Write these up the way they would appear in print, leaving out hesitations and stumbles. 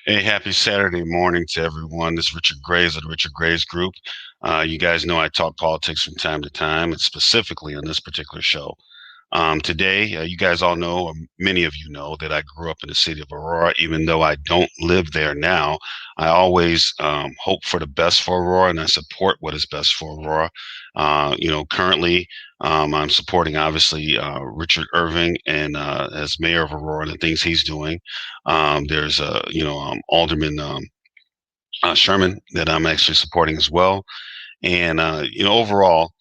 Hey, happy Saturday morning to everyone. This is Richard Graves of the Richard Graves Group. You guys know I talk politics from time to time, and specifically on this particular show. Today, you guys all know, or many of you know, that I grew up in the city of Aurora. Even though I don't live there now, I always hope for the best for Aurora, and I support what is best for Aurora. Currently, I'm supporting obviously Richard Irving and as mayor of Aurora and the things he's doing. There's Alderman Sherman that I'm actually supporting as well. And overall,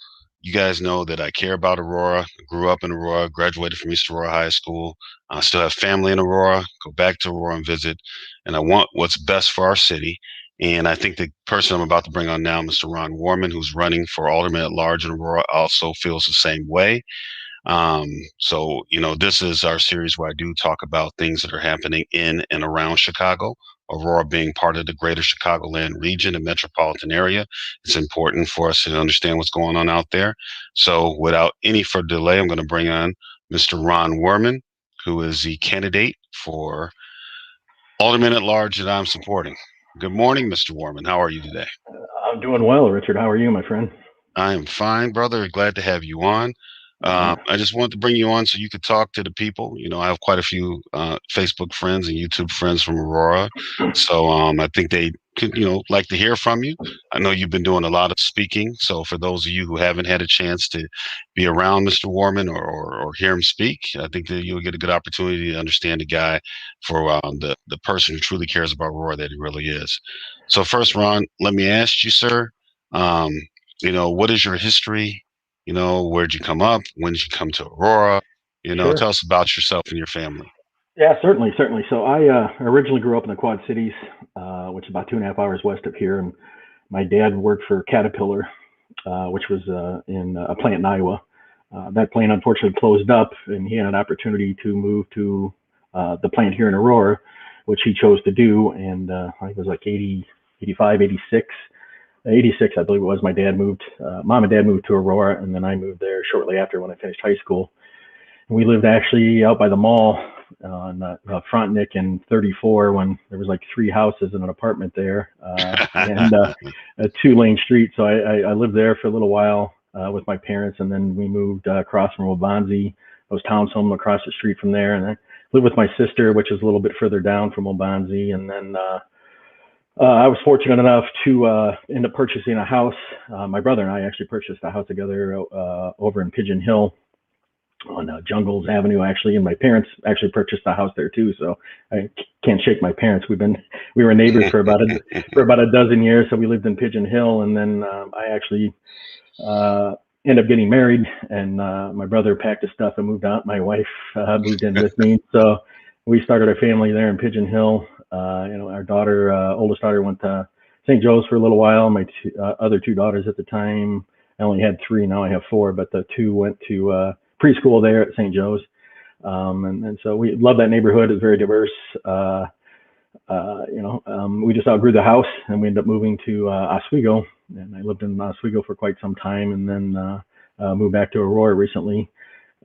you guys know that I care about Aurora. Grew up in Aurora, graduated from East Aurora High School. I still have family in Aurora. Go back to Aurora and visit. And I want what's best for our city. And I think the person I'm about to bring on now, Mr. Ron Woerman, who's running for alderman at large in Aurora, also feels the same way. This is our series where I do talk about things that are happening in and around Chicago. Aurora being part of the greater Chicagoland region and metropolitan area, it's important for us to understand what's going on out there. So without any further delay, I'm going to bring on Mr. Ron Woerman, who is the candidate for alderman at large that I'm supporting. Good morning, Mr. Woerman. How are you today? I'm doing well, Richard. How are you, my friend? I am fine, brother. Glad to have you on. Uh, I just wanted to bring you on so you could talk to the people. I have quite a few Facebook friends and YouTube friends from Aurora, so I think they could, like to hear from you. I know you've been doing a lot of speaking, so for those of you who haven't had a chance to be around Mr. Woerman or hear him speak, I think that you'll get a good opportunity to understand the guy for the person who truly cares about Aurora that he really is. So first, Ron, let me ask you, sir. Um, what is your history? Where'd you come up? When did you come to Aurora? sure. Tell us about yourself and your family. Yeah, certainly, certainly. So I originally grew up in the Quad Cities, which is about 2.5 hours west of here. And my dad worked for Caterpillar, which was in a plant in Iowa. That plant unfortunately closed up, and he had an opportunity to move to the plant here in Aurora, which he chose to do. And I think it was like 80, 85, 86. 86, I believe it was. Mom and dad moved to Aurora, and then I moved there shortly after when I finished high school. We lived actually out by the mall on Frontenac and 34 when there was like three houses and an apartment there and a two-lane street. So I lived there for a little while with my parents, and then we moved across from Waubonsie. I was townhome across the street from there, and I lived with my sister, which is a little bit further down from Waubonsie. And then I was fortunate enough to end up purchasing a house. My brother and I actually purchased a house together over in Pigeon Hill on Jungles Avenue, actually, and my parents actually purchased a house there too. So I can't shake my parents. We were neighbors for about a dozen years. So we lived in Pigeon Hill, and then I actually ended up getting married, and my brother packed his stuff and moved out. My wife moved in with me, so we started our family there in Pigeon Hill. Our daughter, oldest daughter, went to St. Joe's for a little while. My other two daughters at the time, I only had three. Now I have four, but the two went to preschool there at St. Joe's. And so we love that neighborhood. It's very diverse. We just outgrew the house, and we ended up moving to Oswego. And I lived in Oswego for quite some time, and then moved back to Aurora recently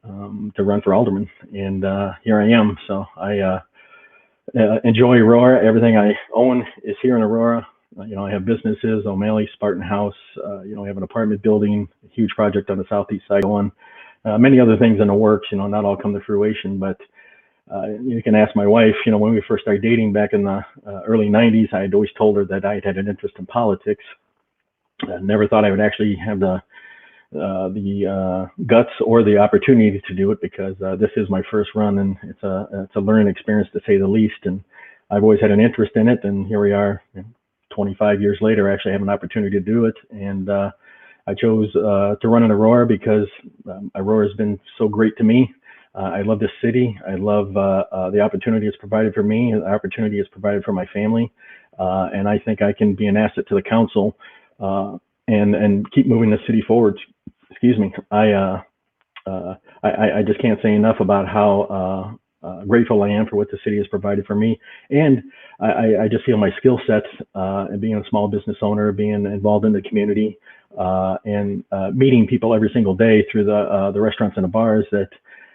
to run for alderman. And here I am. So I enjoy Aurora. Everything I own is here in Aurora. I have businesses, O'Malley, Spartan House. I have an apartment building, a huge project on the southeast side going. Many other things in the works, not all come to fruition, but you can ask my wife, when we first started dating back in the early 90s, I had always told her that I had an interest in politics. I never thought I would actually have the guts or the opportunity to do it, because this is my first run, and it's a learning experience to say the least. And I've always had an interest in it, and here we are, 25 years later, I actually have an opportunity to do it. And I chose to run in Aurora because Aurora has been so great to me. I love this city. I love the opportunity it's provided for me, the opportunity it's provided for my family, and I think I can be an asset to the council and keep moving the city forward. Excuse me. I just can't say enough about how grateful I am for what the city has provided for me. And I just feel my skill sets and being a small business owner, being involved in the community, and meeting people every single day through the restaurants and the bars, that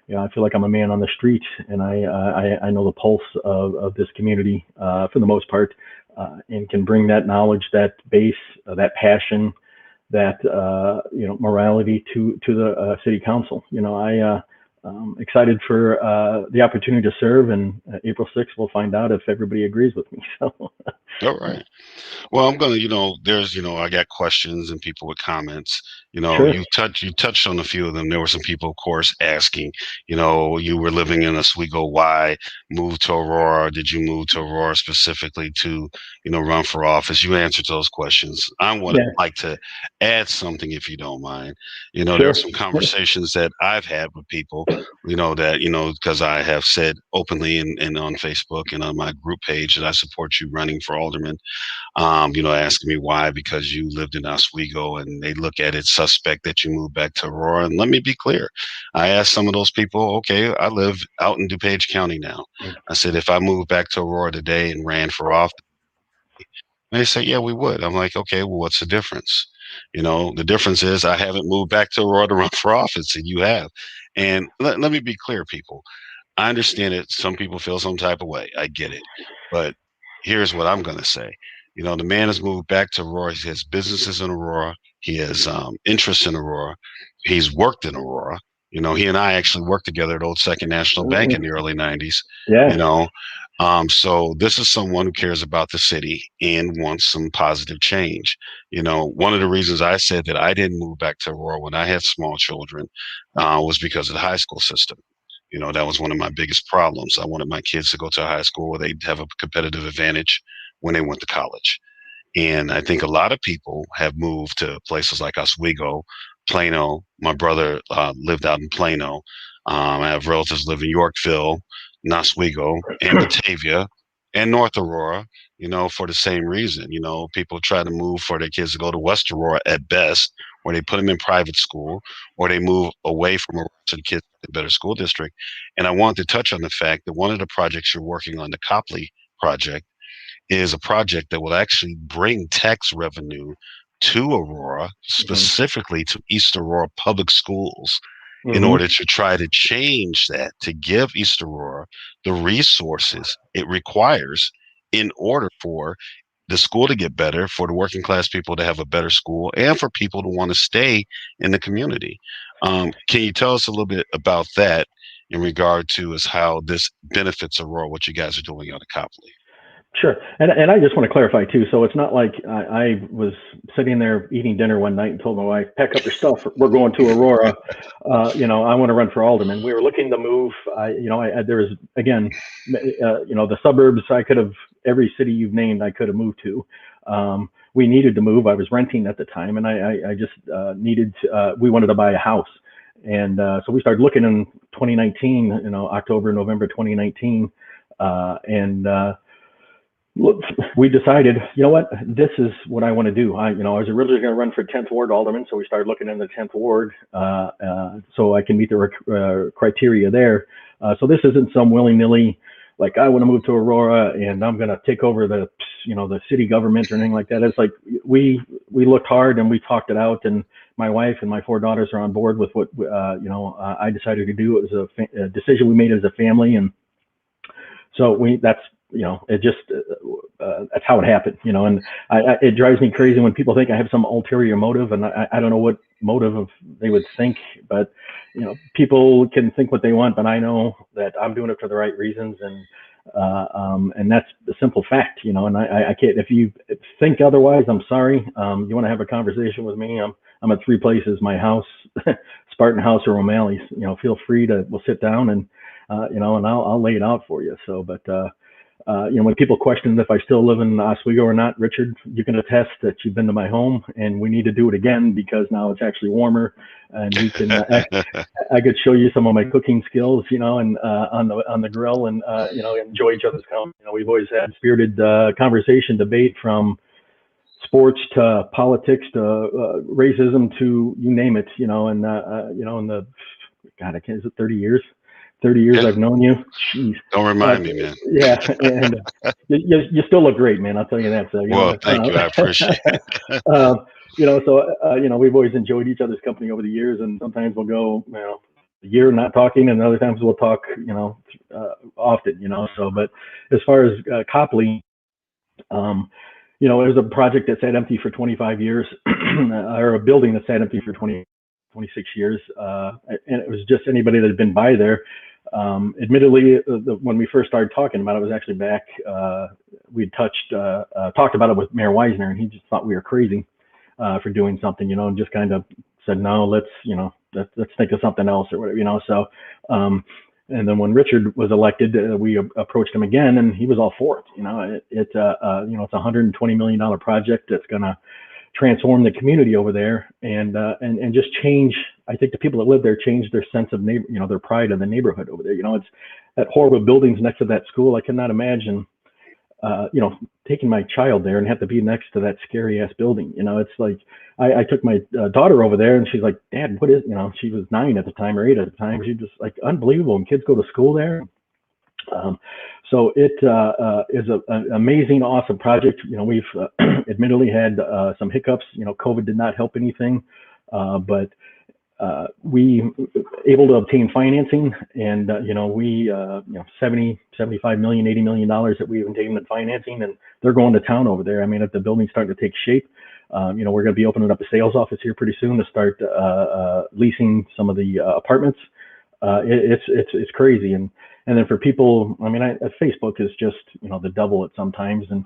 I feel like I'm a man on the street, and I know the pulse of this community for the most part, and can bring that knowledge, that base, that passion, that morality to the city council. Excited for the opportunity to serve, and April 6th we'll find out if everybody agrees with me. So All right. Well, I'm gonna, there's, I got questions and people with comments. sure. You touched on a few of them. There were some people, of course, asking, you were living in Oswego. Why move to Aurora? Did you move to Aurora specifically to, run for office? You answered those questions. I would Yeah, like to add something, if you don't mind. There are sure. some conversations that I've had with people, that, because I have said openly and on Facebook and on my group page that I support you running for alderman, asking me why, because you lived in Oswego, and they look at it suspect that you moved back to Aurora. And let me be clear. I asked some of those people, okay, I live out in DuPage County now. I said, if I moved back to Aurora today and ran for office, and they say, yeah, we would. I'm like, okay, well, what's the difference? The difference is I haven't moved back to Aurora to run for office, and you have. And let me be clear, people. I understand it. Some people feel some type of way. I get it. But here's what I'm going to say. The man has moved back to Aurora. He has businesses in Aurora. He has interests in Aurora. He's worked in Aurora. He and I actually worked together at Old Second National Bank in the early 90s. Yeah. You know, so this is someone who cares about the city and wants some positive change. One of the reasons I said that I didn't move back to Aurora when I had small children was because of the high school system. That was one of my biggest problems. I wanted my kids to go to a high school where they'd have a competitive advantage when they went to college. And I think a lot of people have moved to places like Oswego, Plano. My brother lived out in Plano. I have relatives live in Yorkville, Oswego, and Batavia, and North Aurora, for the same reason. People try to move for their kids to go to West Aurora at best, or they put them in private school, or they move away from Aurora so the kids get a better school district. And I wanted to touch on the fact that one of the projects you're working on, the Copley project, is a project that will actually bring tax revenue to Aurora, specifically to East Aurora public schools, in Mm-hmm. order to try to change that, to give East Aurora the resources it requires in order for the school to get better, for the working class people to have a better school, and for people to want to stay in the community. Can you tell us a little bit about that in regard to as how this benefits Aurora, what you guys are doing out of Copley? Sure. And I just want to clarify too. So it's not like I was sitting there eating dinner one night and told my wife, pack up your stuff. We're going to Aurora. I want to run for alderman. We were looking to move. There was, again, the suburbs. I could have, every city you've named, I could have moved to. We needed to move. I was renting at the time, and I just we wanted to buy a house. And so we started looking in 2019, October, November 2019. We decided, what, this is what I want to do. I was originally going to run for 10th Ward alderman, so we started looking in the 10th Ward, so I can meet the criteria there. So this isn't some willy-nilly, like, I want to move to Aurora and I'm going to take over the city government or anything like that. It's like we looked hard and we talked it out, and my wife and my 4 daughters are on board with what I decided to do. It was a decision we made as a family, and so that's it just that's how it happened, and it drives me crazy when people think I have some ulterior motive, and I don't know what motive they would think, but people can think what they want, but I know that I'm doing it for the right reasons, and that's the simple fact, and I can't, if you think otherwise, I'm sorry. You want to have a conversation with me, I'm at 3 places: my house, Spartan House, or O'Malley's. Feel free to, we'll sit down and and I'll lay it out for you. So, but when people question if I still live in Oswego or not, Richard, you can attest that you've been to my home, and we need to do it again because now it's actually warmer, and we can. I could show you some of my cooking skills, and on the grill, and enjoy each other's company. We've always had spirited conversation, debate, from sports to politics to racism to you name it. In the God, I can't. Is it 30 years? 30 years Yeah. I've known you. Jeez. Don't remind me, man. Yeah, and you still look great, man. I'll tell you that. So, well, thank you. I appreciate it. So we've always enjoyed each other's company over the years, and sometimes we'll go, a year not talking, and other times we'll talk, often, So, but as far as Copley, um, it was a project that sat empty for 25 years, or a building that sat empty for 26 years, and it was just anybody that had been by there. Admittedly, when we first started talking about it, was actually back. We'd talked about it with Mayor Weisner, and he just thought we were crazy for doing something, and just kind of said, no, let's think of something else or whatever. So, and then when Richard was elected, we approached him again, and he was all for it. It's a $120 million project that's going to transform the community over there, and just change. I think the people that live there change their sense of their pride in the neighborhood over there. It's that horrible buildings next to that school. I cannot imagine, taking my child there and have to be next to that scary ass building. It's like I took my daughter over there, and she's like, Dad, what is? She was 9 at the time or 8 at the time. She's just like, unbelievable. And kids go to school there. So it is an amazing, awesome project. We've admittedly had some hiccups. COVID did not help anything, but we able to obtain financing, and we 70, 75 million, 80 million dollars that we've obtained in financing, and they're going to town over there. I mean, if the building's starting to take shape, we're going to be opening up a sales office here pretty soon to start leasing some of the apartments. It's crazy. And then for people, I mean, Facebook is just, the devil at sometimes. And,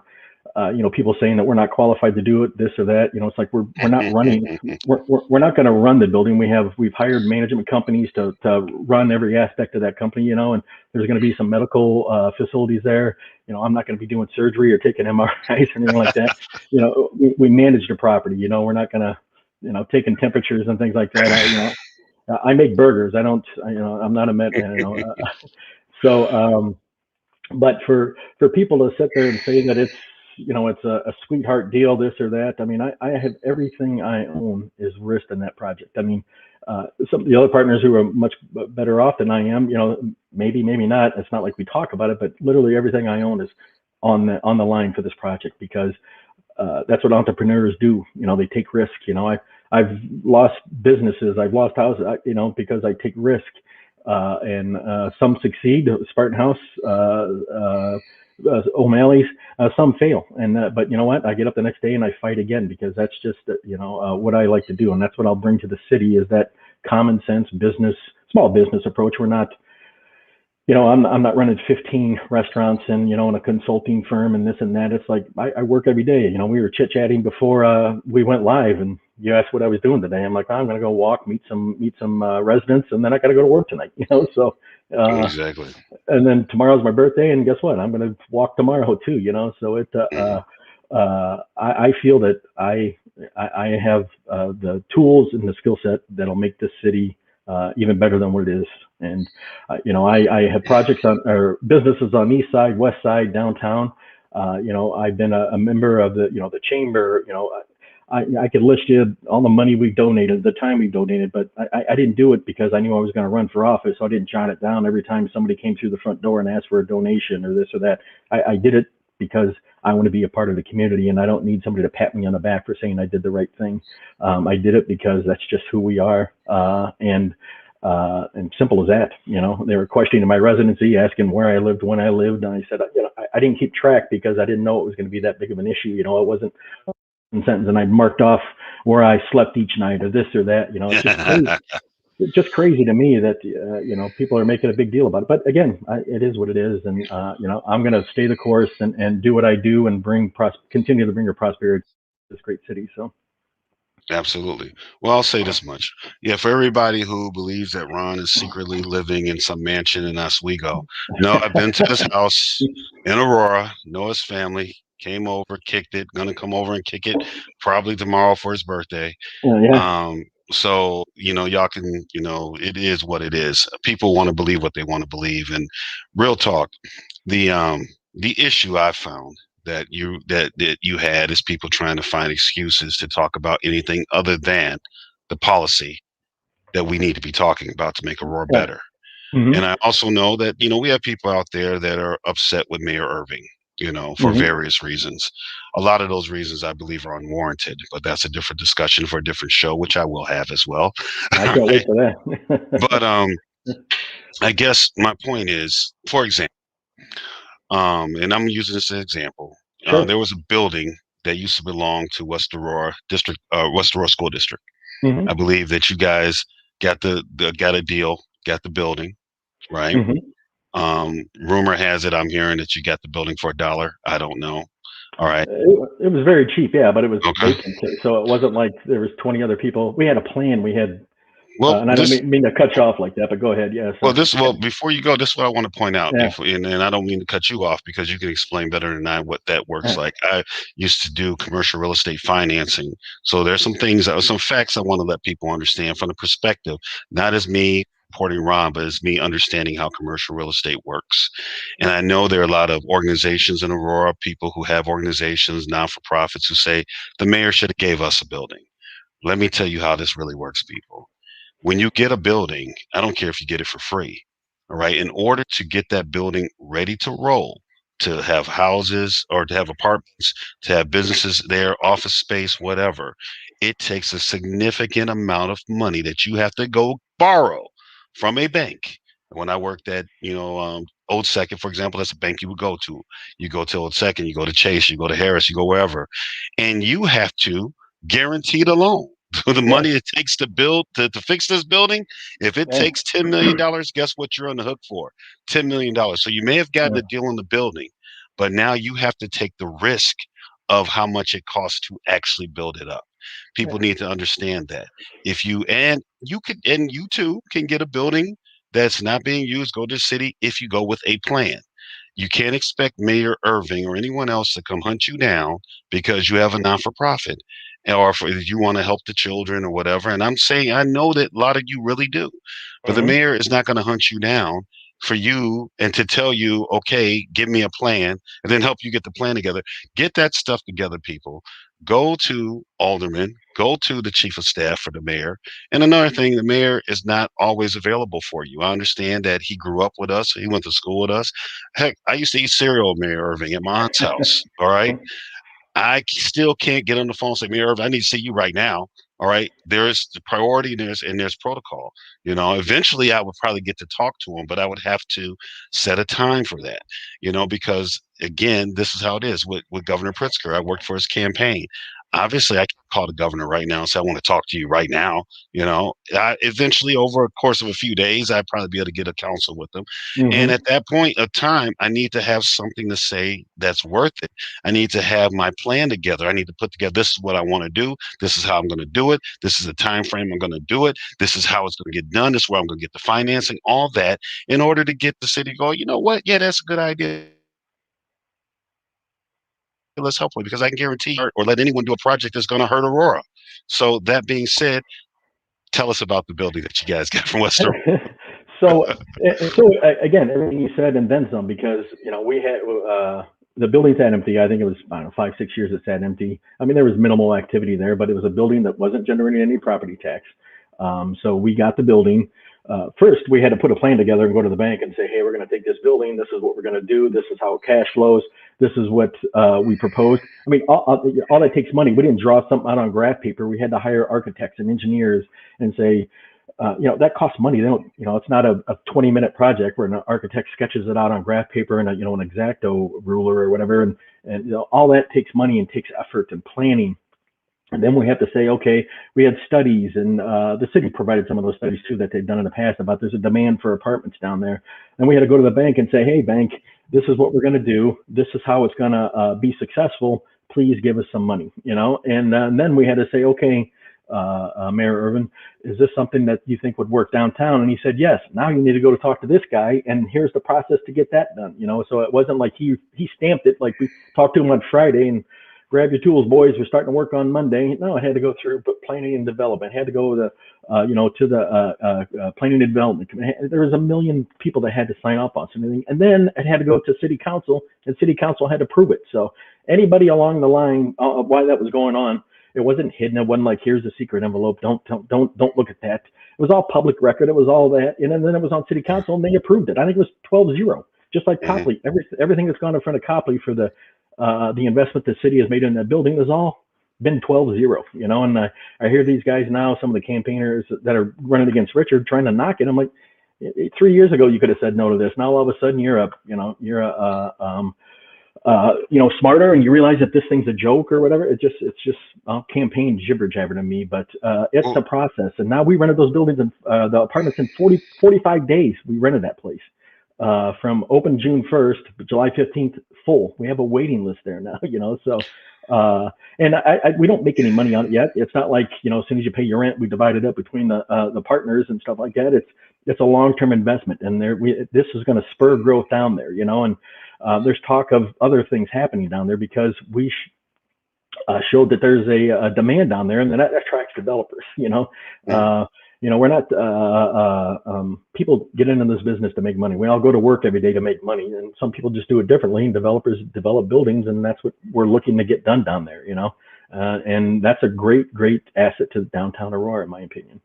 people saying that we're not qualified to do it, this or that, it's like, we're not running, we're not going to run the building. We've hired management companies to run every aspect of that company, and there's going to be some medical facilities there. I'm not going to be doing surgery or taking MRIs or anything like that. We manage the property, we're not going to, taking temperatures and things like that. I make burgers. I don't, I'm not a med, So, but for people to sit there and say that it's a sweetheart deal, this or that. I mean, I have everything I own is risked in that project. I mean, some of the other partners who are much better off than I am, maybe not. It's not like we talk about it, but literally everything I own is on the line for this project, because that's what entrepreneurs do. They take risk. I've lost businesses, I've lost houses, because I take risk. And some succeed, Spartan House, O'Malley's, some fail. And but you know what? I get up the next day and I fight again, because that's just what I like to do, and that's what I'll bring to the city, is that common sense small business approach. We're not, I'm not running 15 restaurants and in a consulting firm and this and that. It's like I work every day. We were chit chatting before we went live, and you asked what I was doing today. I'm like, I'm going to go walk, meet some residents, and then I got to go to work tonight. So Exactly. and then tomorrow's my birthday, and guess what? I'm going to walk tomorrow too. So it I feel that I have the tools and the skill set that'll make this city even better than what it is. And I have projects or businesses on east side, west side, downtown. I've been a member of the chamber. I could list you all the money we've donated, the time we've donated, but I didn't do it because I knew I was going to run for office. So I didn't jot it down every time somebody came through the front door and asked for a donation or this or that. I did it because I want to be a part of the community, and I don't need somebody to pat me on the back for saying I did the right thing. I did it because that's just who we are. And simple as that. They were questioning my residency, asking where I lived, when I lived. And I said, I didn't keep track because I didn't know it was going to be that big of an issue. It wasn't sentence, and I marked off where I slept each night or this or that. It's just crazy. It's just crazy to me that people are making a big deal about it. But again, it is what it is, and I'm going to stay the course and do what I do and continue to bring her prosperity to this great city. So. Absolutely. Well, I'll say this much. Yeah, for everybody who believes that Ron is secretly living in some mansion in Oswego, no, I've been to his house in Aurora, know his family, came over, kicked it, gonna come over and kick it probably tomorrow for his birthday. Yeah. So, y'all can, it is what it is. People want to believe what they want to believe. And real talk, the issue I found that you had is people trying to find excuses to talk about anything other than the policy that we need to be talking about to make Aurora better. Mm-hmm. And I also know that we have people out there that are upset with Mayor Irving. for Mm-hmm. various reasons. A lot of those reasons I believe are unwarranted, but that's a different discussion for a different show, which I will have as well. I All can't wait right. for that. But I guess my point is, for example, and I'm using this as an example. Sure. There was a building that used to belong to West Aurora District, West Aurora School District. I Mm-hmm. believe that you guys got a deal, got the building, right? Mm-hmm. Rumor has it, I'm hearing that you got the building for $1. I don't know. All right. It was very cheap, yeah, but it was Okay. vacant, so it wasn't like there was 20 other people. We had a plan. We had, Well, and I don't mean to cut you off like that, but go ahead. Yeah. So before you go, this is what I want to point out. yeah. Before, and I don't mean to cut you off because you can explain better than I what that works Yeah. like. I used to do commercial real estate financing, so there's some facts I want to let people understand from the perspective, not as me supporting Ron, but as me understanding how commercial real estate works. And I know there are a lot of organizations in Aurora, people who have organizations, non for profits, who say the mayor should have gave us a building. Let me tell you how this really works, people. When you get a building, I don't care if you get it for free. All right. In order to get that building ready to roll, to have houses or to have apartments, to have businesses there, office space, whatever, it takes a significant amount of money that you have to go borrow from a bank. When I worked at, Old Second, for example, that's a bank you would go to. You go to Old Second, you go to Chase, you go to Harris, you go wherever, and you have to guarantee the loan. The Yeah. money it takes to build to fix this building, if it Yeah. takes $10 million, guess what you're on the hook for? $10 million. So you may have gotten Yeah. a deal on the building, but now you have to take the risk of how much it costs to actually build it up. People Yeah. need to understand that. If you and you could and you too can get a building that's not being used, go to the city if you go with a plan. You can't expect Mayor Irving or anyone else to come hunt you down because you have a non for profit or if you want to help the children or whatever. And I'm saying, I know that a lot of you really do, but the Mm-hmm. mayor is not going to hunt you down for you and to tell you, okay, give me a plan and then help you get the plan together. Get that stuff together, people. Go to Alderman, go to the chief of staff for the mayor. And another thing, the mayor is not always available for you. I understand that he grew up with us, he went to school with us. Heck, I used to eat cereal, Mayor Irving, at my aunt's house. All right. I still can't get on the phone and say, Mayor Irvin, I need to see you right now. All right. There's the priority and there's protocol. Eventually I would probably get to talk to him, but I would have to set a time for that, because again, this is how it is with Governor Pritzker. I worked for his campaign. Obviously, I can call the governor right now and say, I want to talk to you right now. Eventually, over a course of a few days, I'd probably be able to get a counsel with them. And Mm-hmm. at that point of time, I need to have something to say that's worth it. I need to have my plan together. I need to put together, this is what I want to do. This is how I'm going to do it. This is the time frame I'm going to do it. This is how it's going to get done. This is where I'm going to get the financing, all that in order to get the city to go, you know what? Yeah, that's a good idea. Let's help with because I can guarantee you or let anyone do a project that's going to hurt Aurora. So that being said, tell us about the building that you guys got from West Aurora. so, again, everything you said and then some, because we had the building sat empty. I think it was, I don't know, 5, 6 years it sat empty. I mean, there was minimal activity there, but it was a building that wasn't generating any property tax. So we got the building. First, we had to put a plan together and go to the bank and say, hey, we're going to take this building. This is what we're going to do. This is how cash flows. This is what we proposed. I mean, all that takes money. We didn't draw something out on graph paper. We had to hire architects and engineers and say, that costs money. They don't, it's not a 20-minute project where an architect sketches it out on graph paper and an X-Acto ruler or whatever. And all that takes money and takes effort and planning. And then we have to say, okay, we had studies, and the city provided some of those studies too that they've done in the past about there's a demand for apartments down there. And we had to go to the bank and say, hey, bank, this is what we're going to do. This is how it's going to be successful. Please give us some money, And then we had to say, okay, Mayor Irvin, is this something that you think would work downtown? And he said, yes. Now you need to go to talk to this guy, and here's the process to get that done. So it wasn't like he stamped it. Like we talked to him on Friday and grab your tools, boys. We're starting to work on Monday. No, it had to go through planning and development. It had to go to the planning and development. There was a million people that had to sign off on something, and then it had to go to city council, and city council had to approve it. So anybody along the line, why that was going on, it wasn't hidden. It wasn't like, here's a secret envelope. Don't look at that. It was all public record. It was all that, and then it was on city council, and they approved it. I think it was 12-0. just like Hmm. Copley. Everything that's gone in front of Copley for the investment the city has made in that building has all been 12-0, and I hear these guys now, some of the campaigners that are running against Richard trying to knock it. I'm like, 3 years ago you could have said no to this. Now all of a sudden you're smarter, and you realize that this thing's a joke or whatever. It's just campaign jibber jabber to me. But it's Well, a process. And now we rented those buildings and the apartments in 45 days. We rented that place from open June 1st, July 15th full. We have a waiting list there now. So. And we don't make any money on it yet. It's not like as soon as you pay your rent, we divide it up between the partners and stuff like that. It's a long-term investment, and this is going to spur growth down there. And there's talk of other things happening down there because we showed that there's a demand down there, and that attracts developers. mhm. We're not people get into this business to make money. We all go to work every day to make money, and some people just do it differently. And developers develop buildings, and that's what we're looking to get done down there. And that's a great asset to downtown Aurora, in my opinion.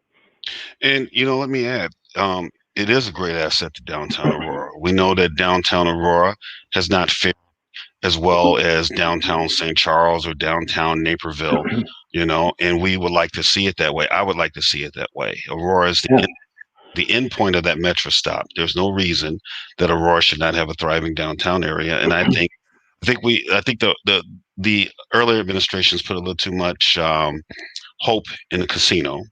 And let me add, it is a great asset to downtown Aurora. We know that downtown Aurora has not fared as well as downtown St. Charles or downtown Naperville, and we would like to see it that way. I would like to see it that way. Aurora is Yeah. the end point of that metro stop. There's no reason that Aurora should not have a thriving downtown area, and I think the earlier administrations put a little too much hope in the casino.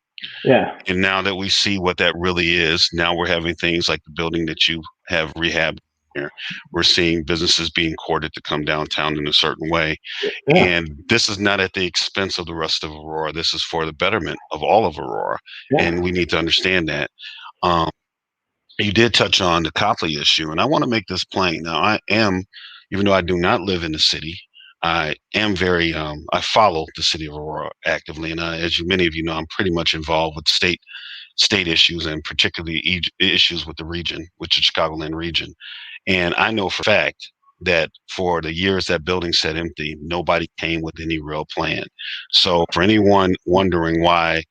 Yeah. And now that we see what that really is, now we're having things like the building that you have rehabbed here. We're seeing businesses being courted to come downtown in a certain way. Yeah. And this is not at the expense of the rest of Aurora. This is for the betterment of all of Aurora. Yeah. And we need to understand that. Um, you did touch on the Copley issue, and I want to make this plain. Now, even though I do not live in the city, I am I follow the city of Aurora actively. And many of you know, I'm pretty much involved with state issues and particularly issues with the region, which is Chicagoland region. And I know for a fact that for the years that building sat empty, nobody came with any real plan. So for anyone wondering why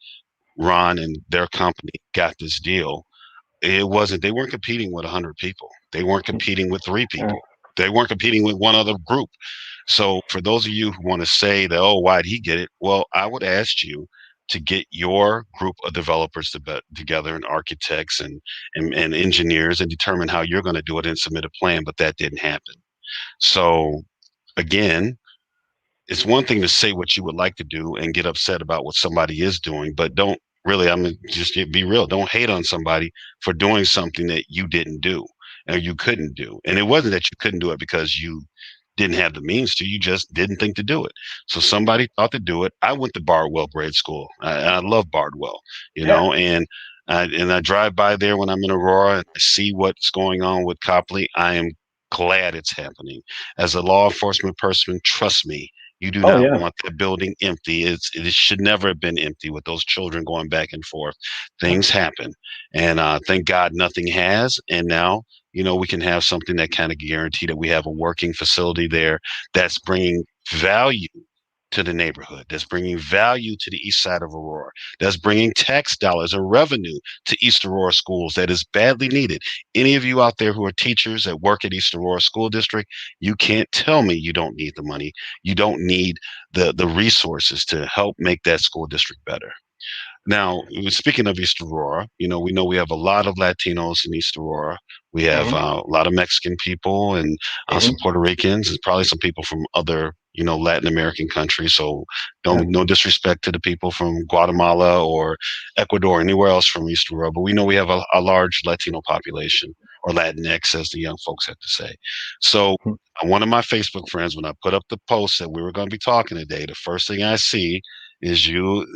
Ron and their company got this deal, they weren't competing with 100 people. They weren't competing with three Yeah. people. They weren't competing with one other group. So for those of you who want to say that, oh, why'd he get it? Well, I would ask you to get your group of developers together and architects and engineers and determine how you're going to do it and submit a plan. But that didn't happen. So again, it's one thing to say what you would like to do and get upset about what somebody is doing, but don't really, I mean, just be real. Don't hate on somebody for doing something that you didn't do or you couldn't do. And it wasn't that you couldn't do it because you didn't have the means to, you just didn't think to do it. So somebody thought to do it. I went to Bardwell grade school. I love Bardwell, Yeah. and I drive by there when I'm in Aurora and I see what's going on with Copley. I am glad it's happening. As a law enforcement person, trust me, you do Oh not yeah. want that building empty. It should never have been empty with those children going back and forth. Things happen, and thank God nothing has. And now we can have something that kind of guarantee that we have a working facility there that's bringing value to the neighborhood, that's bringing value to the east side of Aurora, that's bringing tax dollars and revenue to East Aurora schools that is badly needed. Any of you out there who are teachers that work at East Aurora School District, you can't tell me you don't need the money. You don't need the resources to help make that school district better. Now, speaking of East Aurora, we know we have a lot of Latinos in East Aurora. We have Hmm. a lot of Mexican people and some Hmm. Puerto Ricans and probably some people from other, Latin American countries. So Yeah. no disrespect to the people from Guatemala or Ecuador, anywhere else from East Aurora, but we know we have a large Latino population, or Latinx, as the young folks have to say. So one of my Facebook friends, when I put up the post that we were going to be talking today, the first thing I see is you,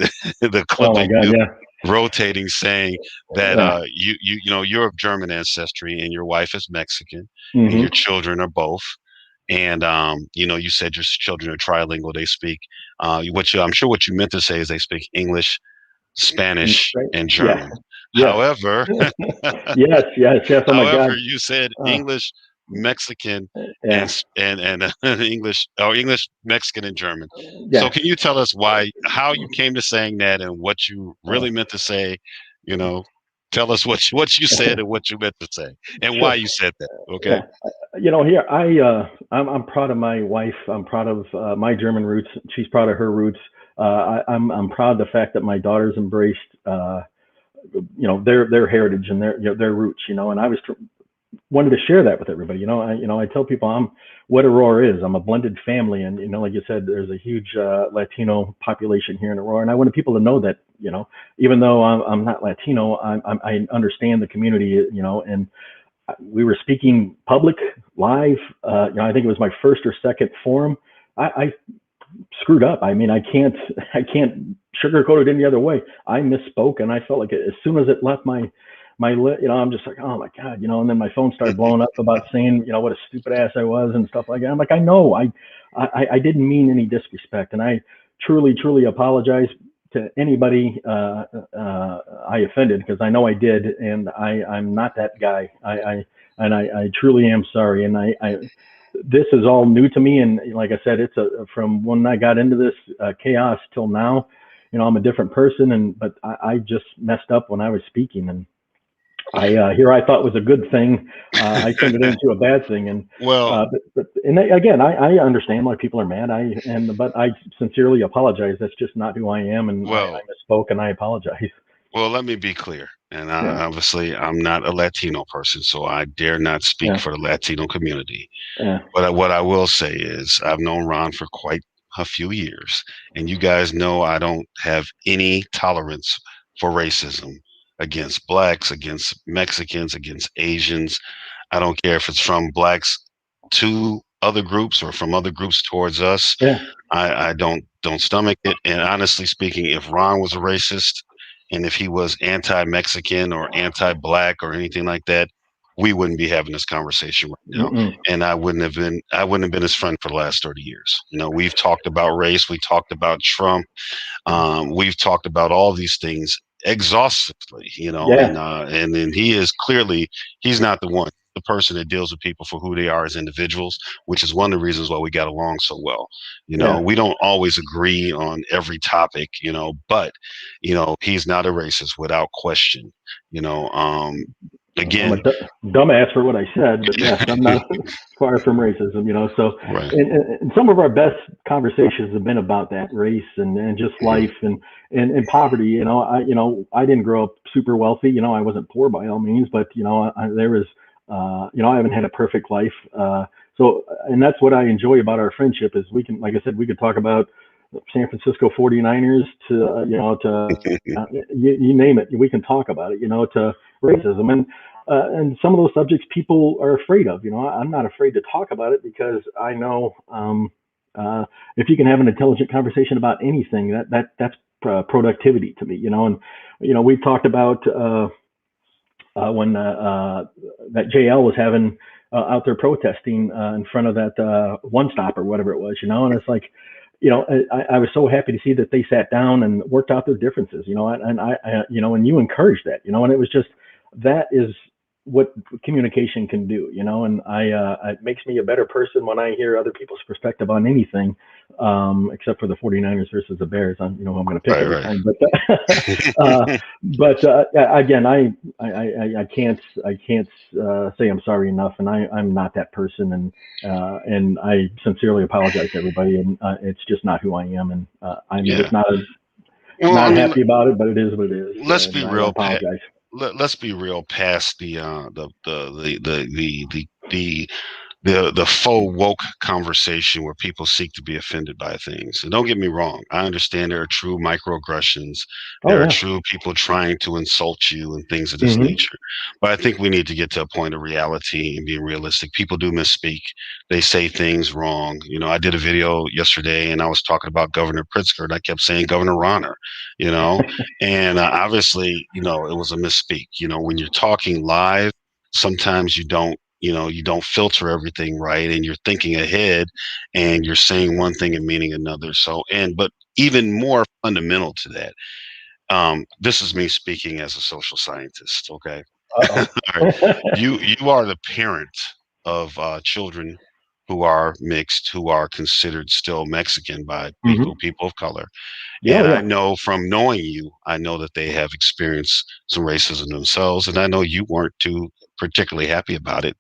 the clip Oh of my God. you Yeah. rotating saying that Yeah. you're of German ancestry and your wife is Mexican and Hmm. your children are both. And you said your children are trilingual. They speak I'm sure what you meant to say is they speak English, Spanish, Right. and Yeah. German. Yes. However, Yes. Yes. Yes. Oh my however, God. you said Uh, English, Mexican, and yeah. English, Mexican, and German. So Yeah. can you tell us how you came to saying that and what you really meant to say? You know. Tell us what you said and what you meant to say and why Sure. you said that. Okay. Yeah. Here I'm proud of my wife. I'm proud of my German roots. She's proud of her roots. I'm proud of the fact that my daughters embraced their heritage and their roots. And I wanted to share that with everybody. I tell people I'm what Aurora is. I'm a blended family, and like you said, there's a huge Latino population here in Aurora, and I wanted people to know that. Even though I'm not Latino, I understand the community. And we were speaking public live. I think it was my first or second forum. I screwed up. I mean, I can't sugarcoat it any other way. I misspoke, and I felt like as soon as it left my lip, I'm just like, oh my god, and then my phone started blowing up about saying, what a stupid ass I was and stuff like that. I'm like, I know, I didn't mean any disrespect, and I truly apologize to anybody I offended, because I know I did, and I'm not that guy. I truly am sorry, and this is all new to me, and like I said, from when I got into this chaos till now. I'm a different person, but I just messed up when I was speaking, and here I thought was a good thing. I turned it into a bad thing, and Well, again, I understand why people are mad. But I sincerely apologize. That's just not who I am, and I well, misspoke, and I apologize. well. Let me be clear. And Yeah, obviously, I'm not a Latino person, so I dare not speak yeah, for the Latino community. yeah, But what I will say is, I've known Ron for quite a few years, and you guys know I don't have any tolerance for racism against blacks, against Mexicans, against Asians. I don't care if it's from blacks to other groups or from other groups towards us. yeah, I don't stomach it. And honestly speaking, if Ron was a racist and if he was anti-Mexican or anti-black or anything like that, we wouldn't be having this conversation right now. mm-mm. And I wouldn't have been his friend for the last 30 years. We've talked about race, we talked about Trump, we've talked about all these things exhaustively, Yeah, and then he's not the person that deals with people for who they are as individuals, which is one of the reasons why we got along so well. yeah. We don't always agree on every topic, but he's not a racist without question. You know, I'm a again, dumbass for what I said, but yes, I'm not far from racism. So, right, and some of our best conversations have been about that race and just mhm, life and poverty. I didn't grow up super wealthy. I wasn't poor by all means, but there was, I haven't had a perfect life. And that's what I enjoy about our friendship is we can, like I said, we could talk about San Francisco 49ers to, you name it. We can talk about it, to racism. And some of those subjects people are afraid of. I'm not afraid to talk about it because I know if you can have an intelligent conversation about anything, that's productivity to me. And we talked about when that JL was having out there protesting in front of that One Stop or whatever it was. And it's like, I was so happy to see that they sat down and worked out their differences. And you encouraged that. And it was just that is what communication can do. And it makes me a better person when I hear other people's perspective on anything, except for the 49ers versus the Bears. I'm going to pick right, every right. time, but again, I can't say I'm sorry enough, and I'm not that person, and I sincerely apologize to everybody, and it's just not who I am, and I'm Yeah. just not Well, I not mean, happy about it, but it is what it is, let's be and I real. apologize. Let's be real past the faux woke conversation where people seek to be offended by things. And don't get me wrong, I understand there are true microaggressions. Oh There are yeah. true people trying to insult you and things of this Hmm. nature. But I think we need to get to a point of reality and being realistic. People do misspeak. They say things wrong. I did a video yesterday and I was talking about Governor Pritzker and I kept saying Governor Ronner, you know, and obviously, it was a misspeak. When you're talking live, sometimes you don't filter everything right and you're thinking ahead and you're saying one thing and meaning another. But even more fundamental to that, this is me speaking as a social scientist. Okay. Uh All right. You are the parent of children who are mixed, who are considered still Mexican by Hmm. people of color. Yeah, oh, And I yeah. know from knowing you, I know that they have experienced some racism themselves, and I know you weren't too particularly happy about it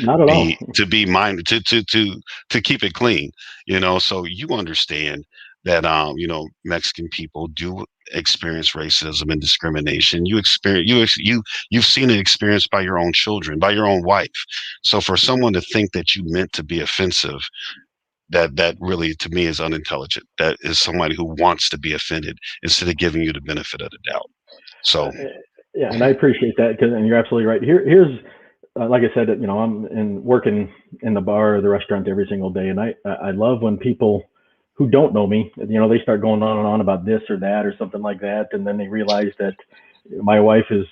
Not at all. to be minded to keep it clean, so you understand that Mexican people do experience racism and discrimination. You've seen it experienced by your own children, by your own wife. So for someone to think that you meant to be offensive, that really to me is unintelligent. That is somebody who wants to be offended instead of giving you the benefit of the doubt. Uh, So yeah, and I appreciate that because, and you're absolutely right. Here's like I said, I'm working in the bar or the restaurant every single day, and I love when people who don't know me, they start going on and on about this or that or something like that, and then they realize that my wife is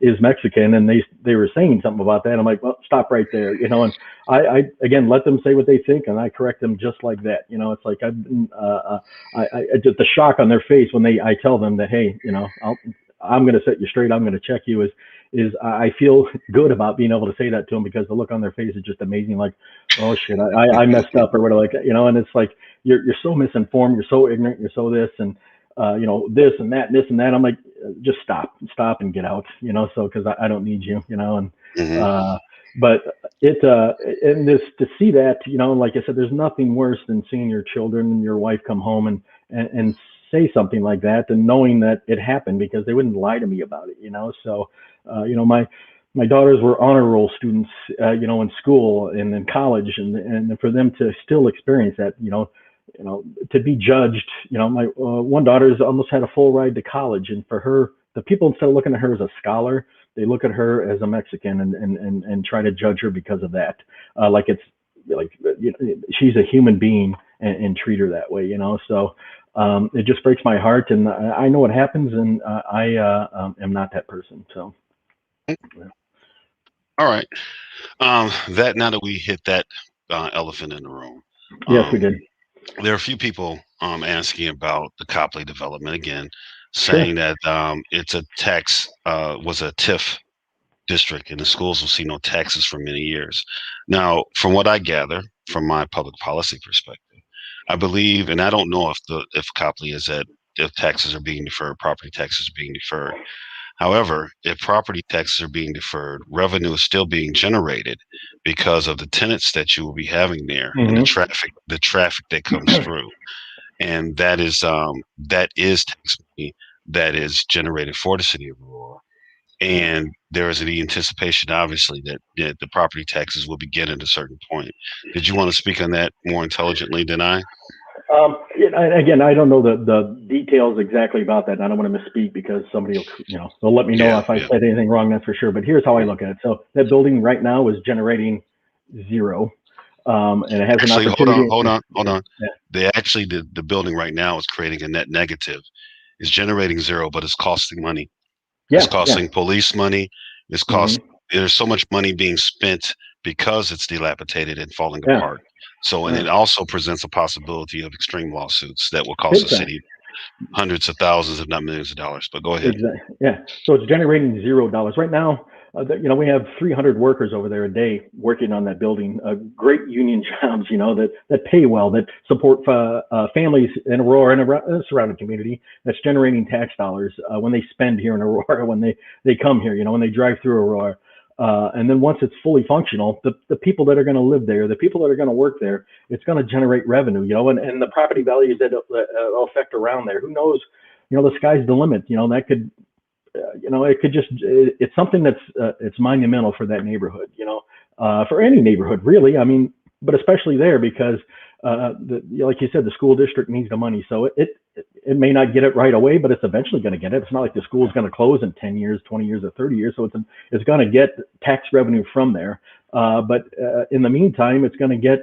is Mexican, and they were saying something about that. I'm like, well, stop right there, and I again let them say what they think, and I correct them just like that. It's like I've been just the shock on their face when I tell them that, hey, I'm going to set you straight. I'm going to check you. Is I feel good about being able to say that to them because the look on their face is just amazing. Like, oh shit, I messed up or whatever. Like, and it's like you're so misinformed, you're so ignorant, you're so this and this and that, and this and that. I'm like, just stop and get out. So because I don't need you. And mhm. uh, but it and this to see that, like I said, there's nothing worse than seeing your children and your wife come home and say something like that and knowing that it happened because they wouldn't lie to me about it. So my daughters were honor roll students, in school and in college, and for them to still experience that, to be judged, my one daughter's almost had a full ride to college, and for her, the people instead of looking at her as a scholar, they look at her as a Mexican and try to judge her because of that, like it's like she's a human being and treat her that way, So it just breaks my heart, and I know what happens, and I am not that person. So yeah. All right. That now that we hit that elephant in the room, Yes, we um, did. there are a few people asking about the Copley development again, Sure. saying that it's a tax was a TIF district and the schools will see no taxes for many years. Now, from what I gather from my public policy perspective, I believe, and I don't know if Copley is at if taxes are being deferred, property taxes are being deferred. However, if property taxes are being deferred, revenue is still being generated because of the tenants that you will be having there and Hmm. the traffic that comes through. And that is tax money that is generated for the city of Aurora. And there is the anticipation, obviously, that the property taxes will begin at a certain point. Did you want to speak on that more intelligently than I? Again, I don't know the details exactly about that. And I don't want to misspeak because somebody will, they'll let me know Yeah, if I yeah. said anything wrong. That's for sure. But here's how I look at it. So that building right now is generating zero, and it has an Actually, opportunity. hold Yeah, on. yeah, They actually the building right now is creating a net negative. It's generating zero, but it's costing money. It's yeah, yeah. costing police money. It's cost. Hmm. There's so much money being spent because it's dilapidated and falling Yeah, apart. So, and yeah. it also presents a possibility of extreme lawsuits that will cost Big the time. city hundreds of thousands, if not millions of dollars. But go ahead. Exactly. Yeah. So it's generating $0 right now. We have 300 workers over there a day working on that building. Great union jobs, that pay well, that support families in Aurora and around the surrounding community. That's generating tax dollars when they spend here in Aurora, when they come here, when they drive through Aurora. And then once it's fully functional, the people that are going to live there, the people that are going to work there, it's going to generate revenue, and the property values that affect around there. Who knows? The sky's the limit. That could, it could just, it's something that's, it's monumental for that neighborhood, for any neighborhood, really. I mean, but especially there because, like you said, the school district needs the money. So it may not get it right away, but it's eventually going to get it. It's not like the school's going to close in 10 years, 20 years, or 30 years. So it's going to get tax revenue from there. But in the meantime, it's going to get,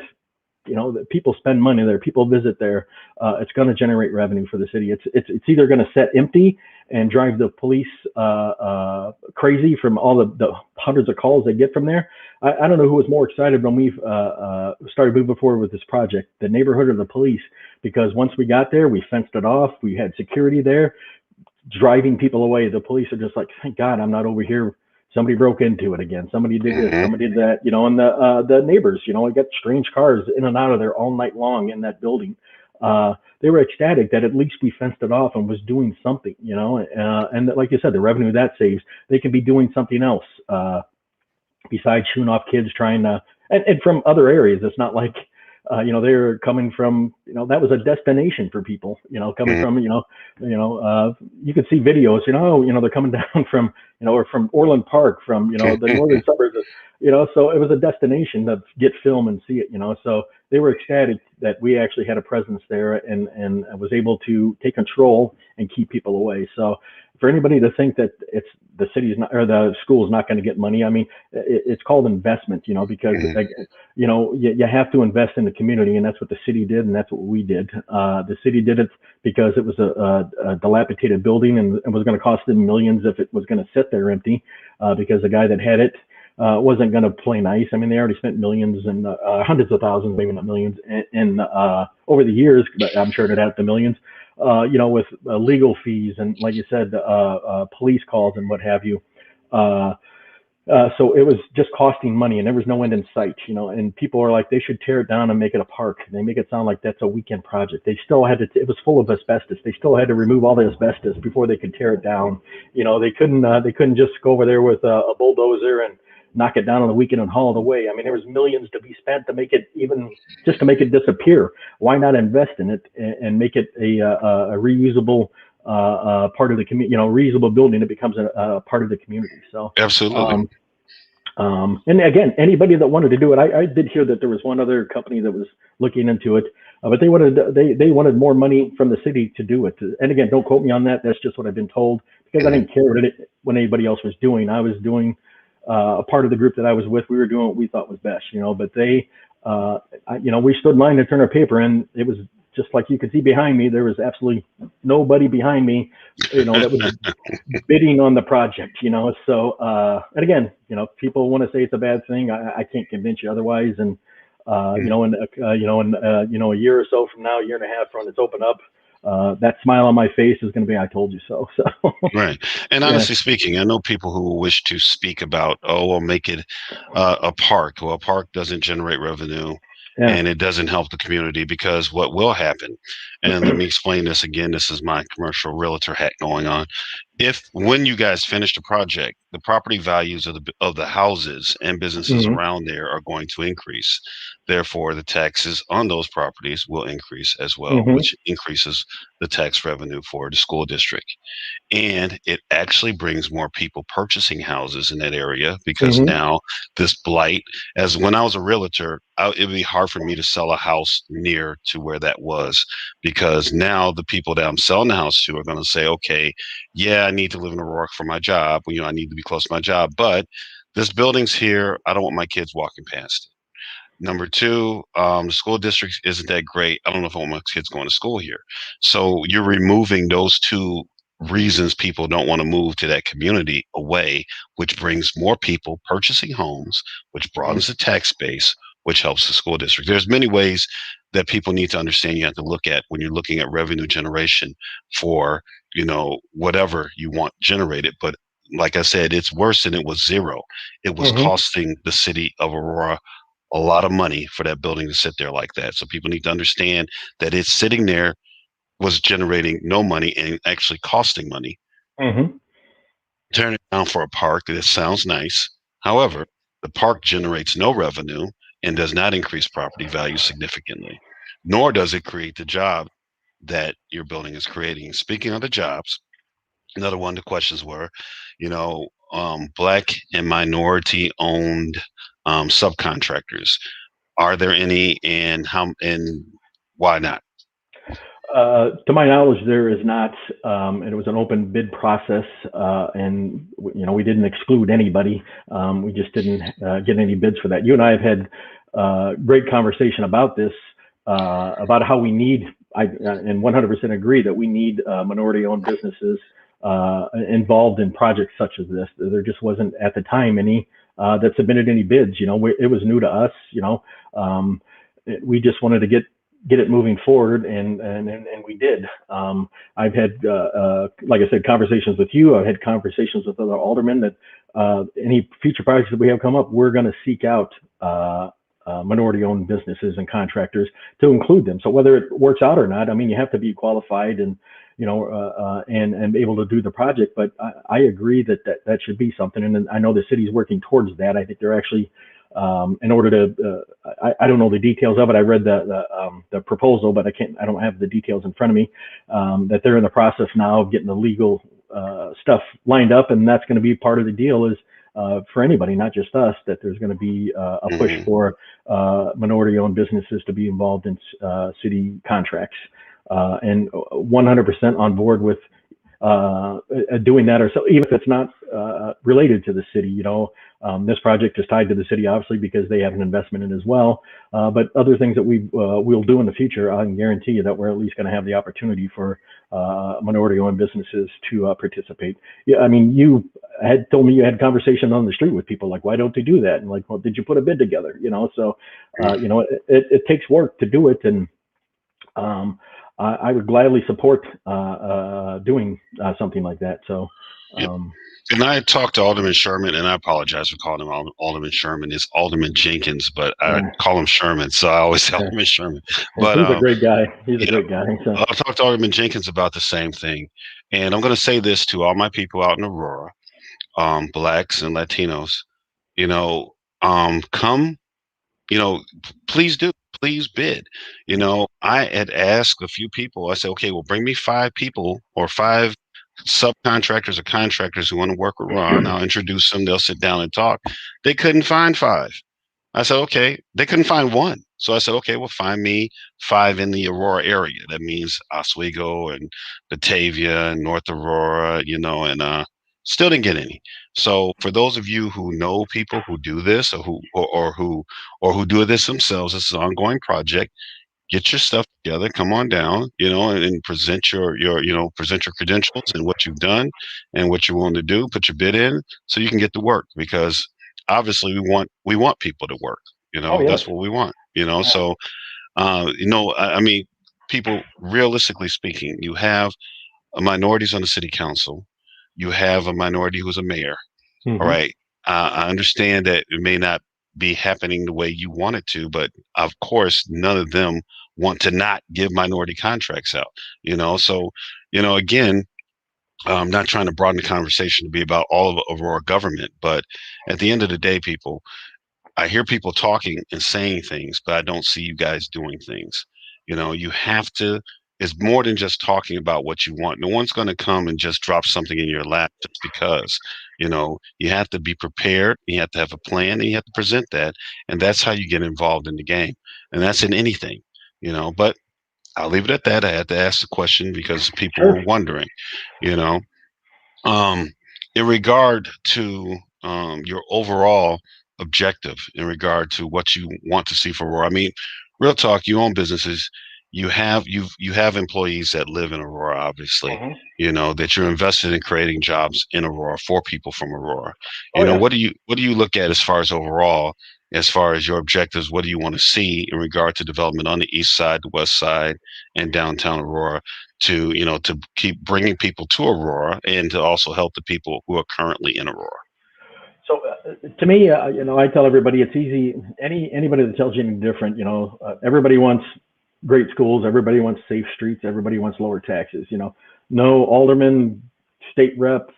that people spend money there, people visit there. It's going to generate revenue for the city. It's either going to sit empty and drive the police crazy from all the hundreds of calls they get from there. I don't know who was more excited when we've started moving forward with this project, the neighborhood or the police, because once we got there, we fenced it off. We had security there driving people away. The police are just like, thank God I'm not over here somebody broke into it again. Somebody did this, Hmm. somebody did that, and the neighbors, got strange cars in and out of there all night long in that building. They were ecstatic that at least we fenced it off and was doing something, and like you said, the revenue that saves, they can be doing something else, besides shooing off kids trying to, and from other areas. It's not like, they're coming from, that was a destination for people, coming Hmm. from, you could see videos, they're coming down from, or from Orland Park, from, the northern suburbs, so it was a destination to get film and see it, so they were ecstatic that we actually had a presence there, and was able to take control and keep people away. So for anybody to think that it's the city's not, or the school's not going to get money, I mean, it's called investment, because Hmm. you have to invest in the community, and that's what the city did, and that's what we did. The city did it because it was a dilapidated building, and it was going to cost them millions if it was going to sit there empty, because the guy that had it wasn't going to play nice. I mean, they already spent millions and hundreds of thousands, maybe not millions, in over the years, but I'm sure it had the millions, with legal fees and, like you said, police calls and what have you. Uh, so it was just costing money, and there was no end in sight, and people are like, they should tear it down and make it a park. They make it sound like that's a weekend project. They still had to, it was full of asbestos. They still had to remove all the asbestos before they could tear it down. They couldn't just go over there with a bulldozer and knock it down on the weekend and haul it away. I mean, there was millions to be spent to make it, even just to make it disappear. Why not invest in it and make it a reusable part of the community, reusable building that becomes a part of the community. So, Absolutely. um, and again, anybody that wanted to do it, I did hear that there was one other company that was looking into it, but they wanted more money from the city to do it. And again, don't quote me on that. That's just what I've been told, because I Hmm. didn't care what anybody else was doing. I was doing a part of the group that I was with. We were doing what we thought was best, But they, we stood in line to turn our paper, and it was just like you could see behind me. There was absolutely nobody behind me, that was bidding on the project, So, and again, people want to say it's a bad thing. I can't convince you otherwise. And, a year or so from now, a year and a half from when it's open up, that smile on my face is going to be, I told you so. So, Right. And yeah, honestly speaking, I know people who wish to speak about, oh, we'll make it a park. Well, a park doesn't generate revenue yeah. and it doesn't help the community, because what will happen, and let me explain this again, this is my commercial realtor hat going on. If when you guys finish the project, the property values of the houses and businesses Mm-hmm. around there are going to increase. Therefore, the taxes on those properties will increase as well, Mm-hmm. which increases the tax revenue for the school district. And it actually brings more people purchasing houses in that area, because Mm-hmm. now this blight, as when I was a realtor, it would be hard for me to sell a house near to where that was, because now the people that I'm selling the house to are going to say, okay, yeah, I need to live in Aurora for my job. I need to be close to my job, but this building's here. I don't want my kids walking past it. Number two, the school district isn't that great. I don't know if I want my kids going to school here. So you're removing those two reasons people don't want to move to that community away, which brings more people purchasing homes, which broadens the tax base, which helps the school district. There's many ways that people need to understand you have to look at when you're looking at revenue generation for, whatever you want generated. But like I said, it's worse than it was zero. It was Mm-hmm. costing the city of Aurora a lot of money for that building to sit there like that. So people need to understand that it's sitting there was generating no money and actually costing money. Mm-hmm. Turn it down for a park that sounds nice. However, the park generates no revenue and does not increase property value significantly, nor does it create the job that your building is creating. Speaking of the jobs, another one of the questions were, black and minority owned subcontractors. Are there any, and how, and why not? To my knowledge, there is not, and it was an open bid process, and we didn't exclude anybody. We just didn't get any bids for that. You and I have had great conversation about this, about how we need, and 100% agree that we need minority-owned businesses involved in projects such as this. There just wasn't at the time any that submitted any bids. It was new to us. We just wanted to get it moving forward, and we did. I've had, like I said, conversations with you. I've had conversations with other aldermen that any future projects that we have come up, we're going to seek out minority-owned businesses and contractors to include them. So whether it works out or not, I mean, you have to be qualified and and able to do the project. But I agree that should be something, and I know the city's working towards that. I think they're actually in order to. I don't know the details of it. I read the proposal, but I don't have the details in front of me. That they're in the process now of getting the legal stuff lined up, and that's going to be part of the deal. Is for anybody, not just us, that there's going to be a push for minority-owned businesses to be involved in city contracts, and 100% on board with doing that. Or so, even if it's not related to the city, this project is tied to the city, obviously, because they have an investment in it as well. But other things that we'll do in the future, I can guarantee you that we're at least going to have the opportunity for minority-owned businesses to participate. Yeah, I mean, you had told me you had conversation on the street with people like, why don't they do that? And like, well, did you put a bid together? So it takes work to do it, and I would gladly support doing something like that. So. And I talked to Alderman Sherman, and I apologize for calling him Alderman Sherman. It's Alderman Jenkins, but I call him Sherman, so I always say Alderman Sherman. But he's a great guy. He's a great guy. So. I'll talk to Alderman Jenkins about the same thing. And I'm going to say this to all my people out in Aurora, Blacks and Latinos, come, please do. Please bid. I had asked a few people, I said, okay, well, bring me 5 people or 5 subcontractors or contractors who want to work with Ron. I'll introduce them. They'll sit down and talk. They couldn't find 5. I said, okay. They couldn't find 1. So I said, okay, well, find me 5 in the Aurora area. That means Oswego and Batavia and North Aurora, and still didn't get any. So for those of you who know people who do this or who do this themselves, this is an ongoing project. Get your stuff together, come on down, and present your credentials and what you've done and what you're willing to do, put your bid in so you can get to work, because obviously we want people to work, that's what we want, so, I mean, people, realistically speaking, you have minorities on the city council, you have a minority who's a mayor. All right. I understand that it may not be happening the way you want it to, but of course, none of them want to not give minority contracts out, so, again, I'm not trying to broaden the conversation to be about all of Aurora government, but at the end of the day, people, I hear people talking and saying things, but I don't see you guys doing things. You have to, it's more than just talking about what you want. No one's going to come and just drop something in your lap just because, you have to be prepared. You have to have a plan, and you have to present that. And that's how you get involved in the game. And that's in anything, but I'll leave it at that. I had to ask the question because people were wondering, in regard to your overall objective, in regard to what you want to see for Aurora. I mean, real talk, you own businesses, you have employees that live in Aurora, obviously, that you're invested in creating jobs in Aurora for people from Aurora. What do you look at as far as overall, as far as your objectives? What do you want to see in regard to development on the east side, the west side, and downtown Aurora to keep bringing people to Aurora and to also help the people who are currently in Aurora? So to me, I tell everybody it's easy. Anybody that tells you anything different, everybody wants great schools. Everybody wants safe streets. Everybody wants lower taxes. No alderman, state rep,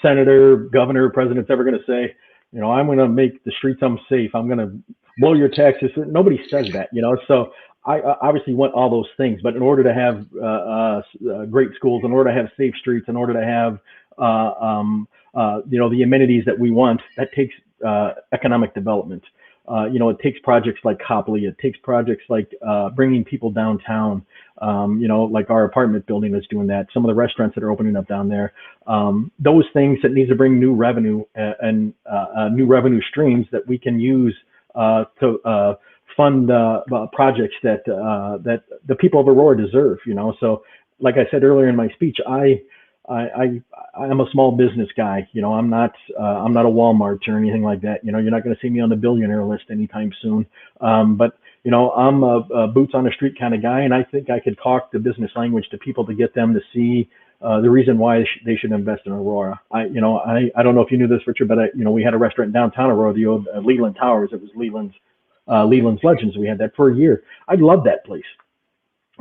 senator, governor, president's ever going to say, I'm going to make the streets unsafe. I'm going to blow your taxes. Nobody says that, So I obviously want all those things, but in order to have great schools, in order to have safe streets, in order to have the amenities that we want, that takes economic development. It takes projects like Copley. It takes projects like bringing people downtown. Like our apartment building is doing that. Some of the restaurants that are opening up down there. Those things that need to bring new revenue and new revenue streams that we can use to fund projects that the people of Aurora deserve. So, like I said earlier in my speech, I'm a small business guy. I'm not a Walmart or anything like that. You're not going to see me on the billionaire list anytime soon. But I'm a boots on the street kind of guy, and I think I could talk the business language to people to get them to see the reason why they should invest in Aurora. I don't know if you knew this, Richard, but we had a restaurant in downtown Aurora, the old Leland Towers. It was Leland's Legends. We had that for a year. I loved that place.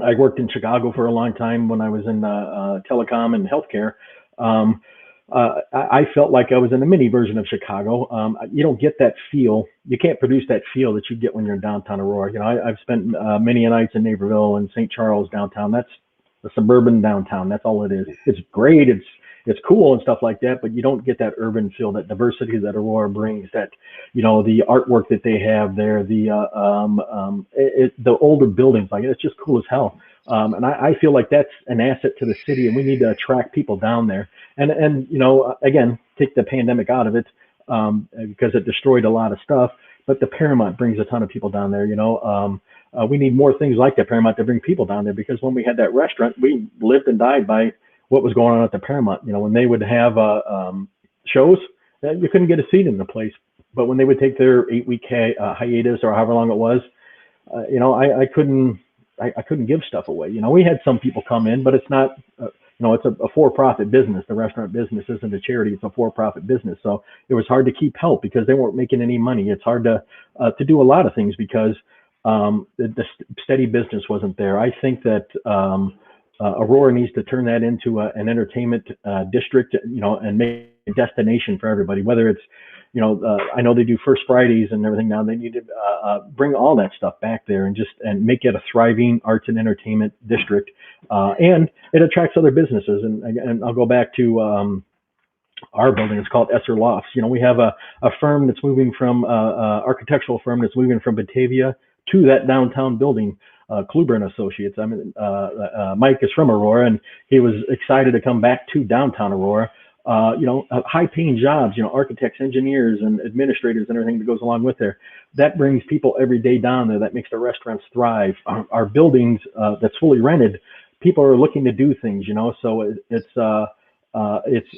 I worked in Chicago for a long time when I was in telecom and healthcare. I felt like I was in a mini version of Chicago. You don't get that feel. You can't produce that feel that you get when you're in downtown Aurora. I've spent many nights in Naperville and St. Charles downtown. That's the suburban downtown. That's all it is. It's great. It's cool and stuff like that, but you don't get that urban feel, that diversity that Aurora brings, that, the artwork that they have there, the older buildings, like it's just cool as hell. And I feel like that's an asset to the city, and we need to attract people down there. And again, take the pandemic out of it, because it destroyed a lot of stuff, but the Paramount brings a ton of people down there. We need more things like the Paramount to bring people down there, because when we had that restaurant, we lived and died by what was going on at the Paramount. When they would have shows, you couldn't get a seat in the place. But when they would take their 8-week hiatus, or however long it was, I couldn't give stuff away. We had some people come in, but it's not, it's a for-profit business. The restaurant business isn't a charity; it's a for-profit business. So it was hard to keep help because they weren't making any money. It's hard to do a lot of things because the steady business wasn't there. I think that Aurora needs to turn that into an entertainment district, and make a destination for everybody. Whether it's, I know they do First Fridays and everything now. They need to bring all that stuff back there and make it a thriving arts and entertainment district, and it attracts other businesses. And I'll go back to our building. It's called Esser Lofts. We have a firm that's moving from architectural firm that's moving from Batavia to that downtown building. Kluber and Associates. Mike is from Aurora, and he was excited to come back to downtown Aurora. High-paying jobs, architects, engineers, and administrators, and everything that goes along with there. That brings people every day down there. That makes the restaurants thrive. Our buildings that's fully rented, people are looking to do things. So it's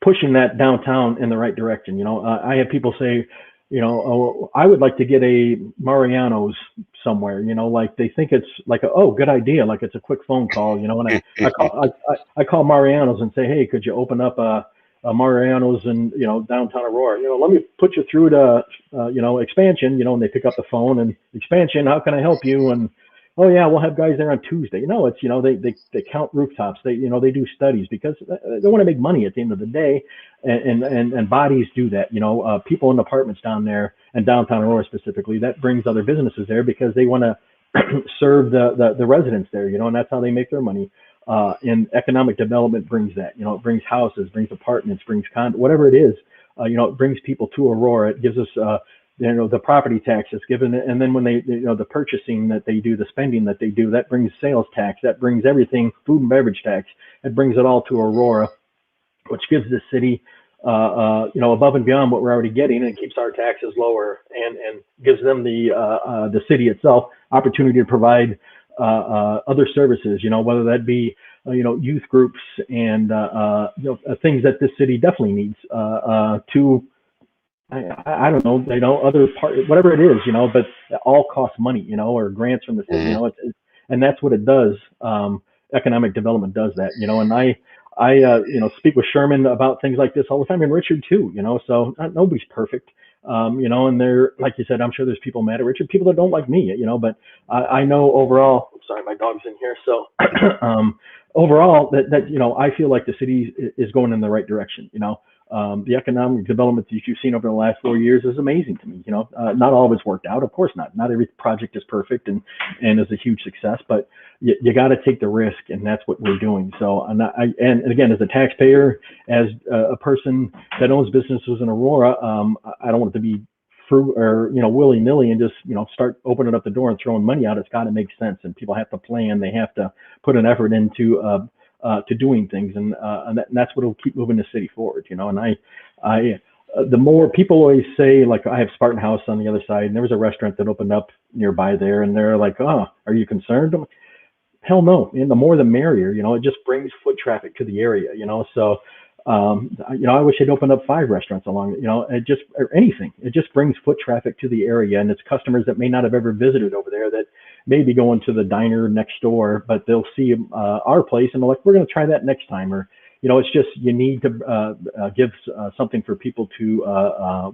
pushing that downtown in the right direction. I have people say, oh, I would like to get a Mariano's somewhere, like they think it's like good idea, like it's a quick phone call, and I call Mariano's and say, hey, could you open up a Mariano's in downtown Aurora? Let me put you through to expansion, and they pick up the phone and expansion, how can I help you? And oh yeah, we'll have guys there on Tuesday. It's they count rooftops. They they do studies because they want to make money at the end of the day, and bodies do that. People in apartments down there and downtown Aurora specifically, that brings other businesses there because they want to serve the residents there. And that's how they make their money. And economic development brings that. It brings houses, brings apartments, brings whatever it is. It brings people to Aurora. It gives us the property tax is given, and then when they, the purchasing that they do, the spending that they do, that brings sales tax, that brings everything, food and beverage tax, it brings it all to Aurora, which gives the city, above and beyond what we're already getting, and keeps our taxes lower, and gives them the city itself opportunity to provide other services, whether that be youth groups and things that this city definitely needs to. I don't know, other part, whatever it is, but it all costs money, or grants from the city, and that's what it does. Economic development does that, and I speak with Sherman about things like this all the time, and Richard too, so nobody's perfect, and they're, like you said, I'm sure there's people mad at Richard, people that don't like me, but I know overall, sorry, my dog's in here. So, overall that, I feel like the city is going in the right direction, the economic development that you've seen over the last 4 years is amazing to me. Not all of it's worked out. Of course not. Not every project is perfect and is a huge success, but you got to take the risk, and that's what we're doing. So, and again, as a taxpayer, as a person that owns businesses in Aurora, I don't want it to be willy nilly and just, start opening up the door and throwing money out. It's got to make sense, and people have to plan. They have to put an effort into, to doing things, and that's what will keep moving the city forward, and I the more people always say, like, I have Spartan House on the other side, and there was a restaurant that opened up nearby there, and they're like, oh, are you concerned? I'm like, hell no, and the more the merrier, it just brings foot traffic to the area, so I wish they'd opened up 5 restaurants along, or anything. It just brings foot traffic to the area, and it's customers that may not have ever visited over there that may be going to the diner next door, but they'll see our place and they're like, we're going to try that next time. Or, it's just, you need to give something for people to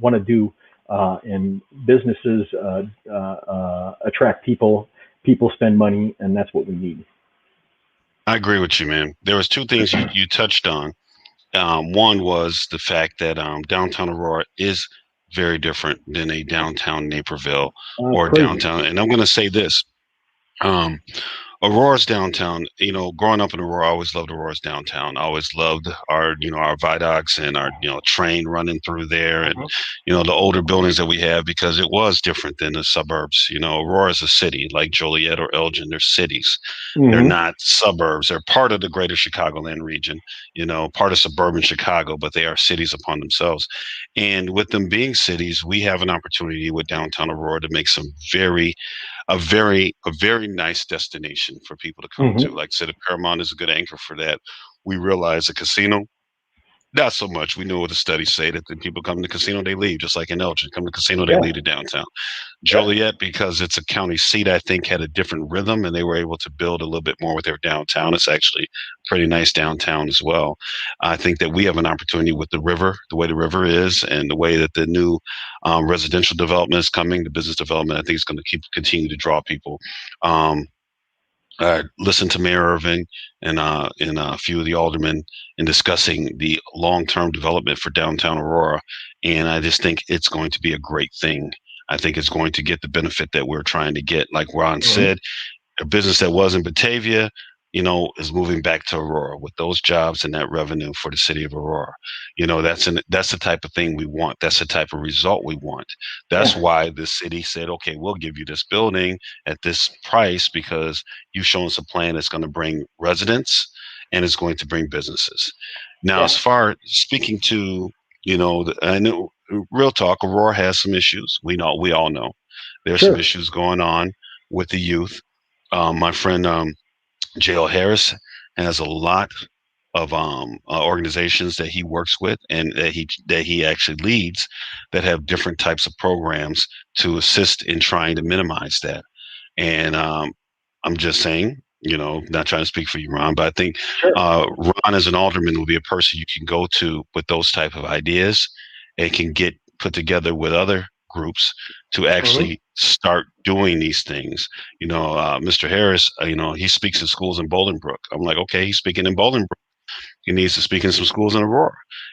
want to do, and businesses attract people. People spend money, and that's what we need. I agree with you, man. There was two things you touched on. One was the fact that downtown Aurora is very different than a downtown Naperville or Crazy. downtown. And I'm going to say this. Um, Aurora's downtown, growing up in Aurora, I always loved Aurora's downtown. I always loved our viaducts and our, train running through there, and, the older buildings that we have, because it was different than the suburbs. Aurora is a city like Joliet or Elgin. They're cities. They're Mm-hmm. not suburbs. They're part of the greater Chicagoland region, part of suburban Chicago, but they are cities upon themselves. And with them being cities, we have an opportunity with downtown Aurora to make some a very nice destination for people to come to. Mm-hmm. Like I said, Paramount is a good anchor for that. We realize the casino, not so much. We know what the studies say, that the people come to the casino, they leave, just like in Elgin. Come to the casino, they Yeah. leave to downtown. Yeah. Joliet, because it's a county seat, I think had a different rhythm, and they were able to build a little bit more with their downtown. It's actually pretty nice downtown as well. I think that we have an opportunity with the river, the way the river is, and the way that the new residential development is coming, the business development. I think is going to continue to draw people. Um, I listened to Mayor Irving and a few of the aldermen in discussing the long-term development for downtown Aurora, and I just think it's going to be a great thing. I think it's going to get the benefit that we're trying to get. Like Ron Mm-hmm. said, a business that was in Batavia, is moving back to Aurora with those jobs and that revenue for the city of Aurora. That's the type of thing we want. That's the type of result we want. That's Yeah. why the city said, okay, we'll give you this building at this price because you've shown us a plan that's going to bring residents and it's going to bring businesses. Now, Yeah. as far speaking to, I know real talk, Aurora has some issues. We all know there's some Sure. issues going on with the youth. My friend J.L. Harris has a lot of organizations that he works with and that he actually leads that have different types of programs to assist in trying to minimize that. And I'm just saying, not trying to speak for you, Ron, but I think Sure. Ron as an alderman will be a person you can go to with those type of ideas and can get put together with other groups to Mm-hmm. actually start doing these things. Mr. Harris, he speaks in schools in Bolingbrook. I'm like, okay, he's speaking in Bolingbrook. He needs to speak in some schools in Aurora,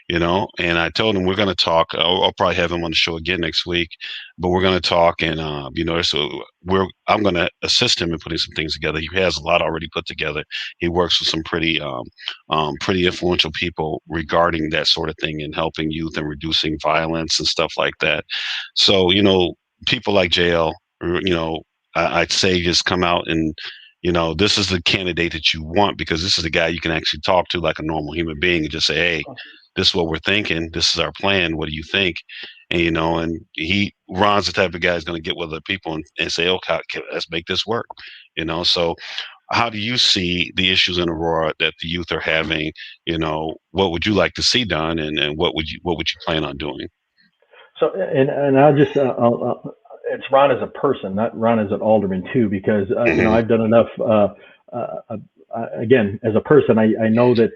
and I told him we're going to talk. I'll probably have him on the show again next week, but we're going to talk, and so I'm going to assist him in putting some things together. He has a lot already put together. He works with some pretty influential people regarding that sort of thing and helping youth and reducing violence and stuff like that. So people like JL, I'd say just come out and this is the candidate that you want because this is the guy you can actually talk to like a normal human being and just say, hey, this is what we're thinking. This is our plan. What do you think? And Ron's the type of guy who's going to get with other people and say, okay, let's make this work. So how do you see the issues in Aurora that the youth are having? What would you like to see done, and what would you plan on doing? So, and I'll just, it's Ron as a person, not Ron as an alderman too, because Hmm. I've done enough. Again, as a person, I know that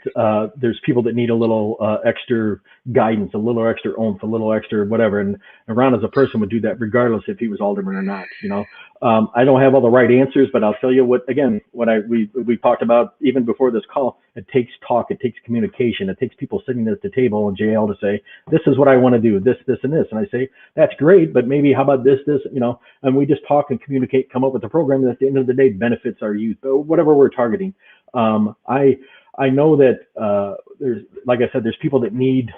there's people that need a little extra guidance, a little extra oomph, a little extra whatever. And Ron as a person would do that regardless if he was alderman or not. I don't have all the right answers, but I'll tell you we talked about even before this call. It takes talk, it takes communication, it takes people sitting at the table and JL to say, this is what I want to do, this, and this. And I say, that's great, but maybe how about this, and we just talk and communicate, come up with a program that at the end of the day benefits our youth, or whatever we're targeting. I know that there's, like I said, there's people that need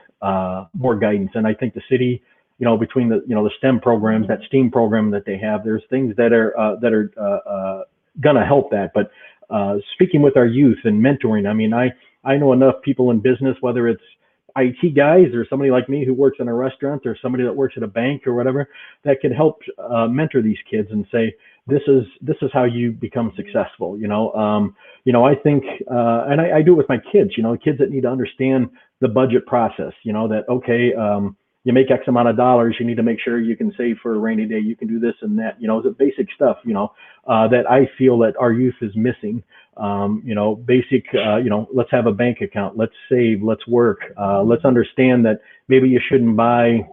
more guidance, and I think the city, between the STEM programs, that STEAM program that they have, there's things that are gonna help that. But speaking with our youth and mentoring, I mean, I know enough people in business, whether it's IT guys or somebody like me who works in a restaurant or somebody that works at a bank or whatever, that can help mentor these kids and say, this is how you become successful. I think, and I do it with my kids. Kids that need to understand the budget process. That okay, you make X amount of dollars, you need to make sure you can save for a rainy day. You can do this and that. The basic stuff. That I feel that our youth is missing. Basic. Let's have a bank account. Let's save. Let's work. Let's understand that maybe you shouldn't buy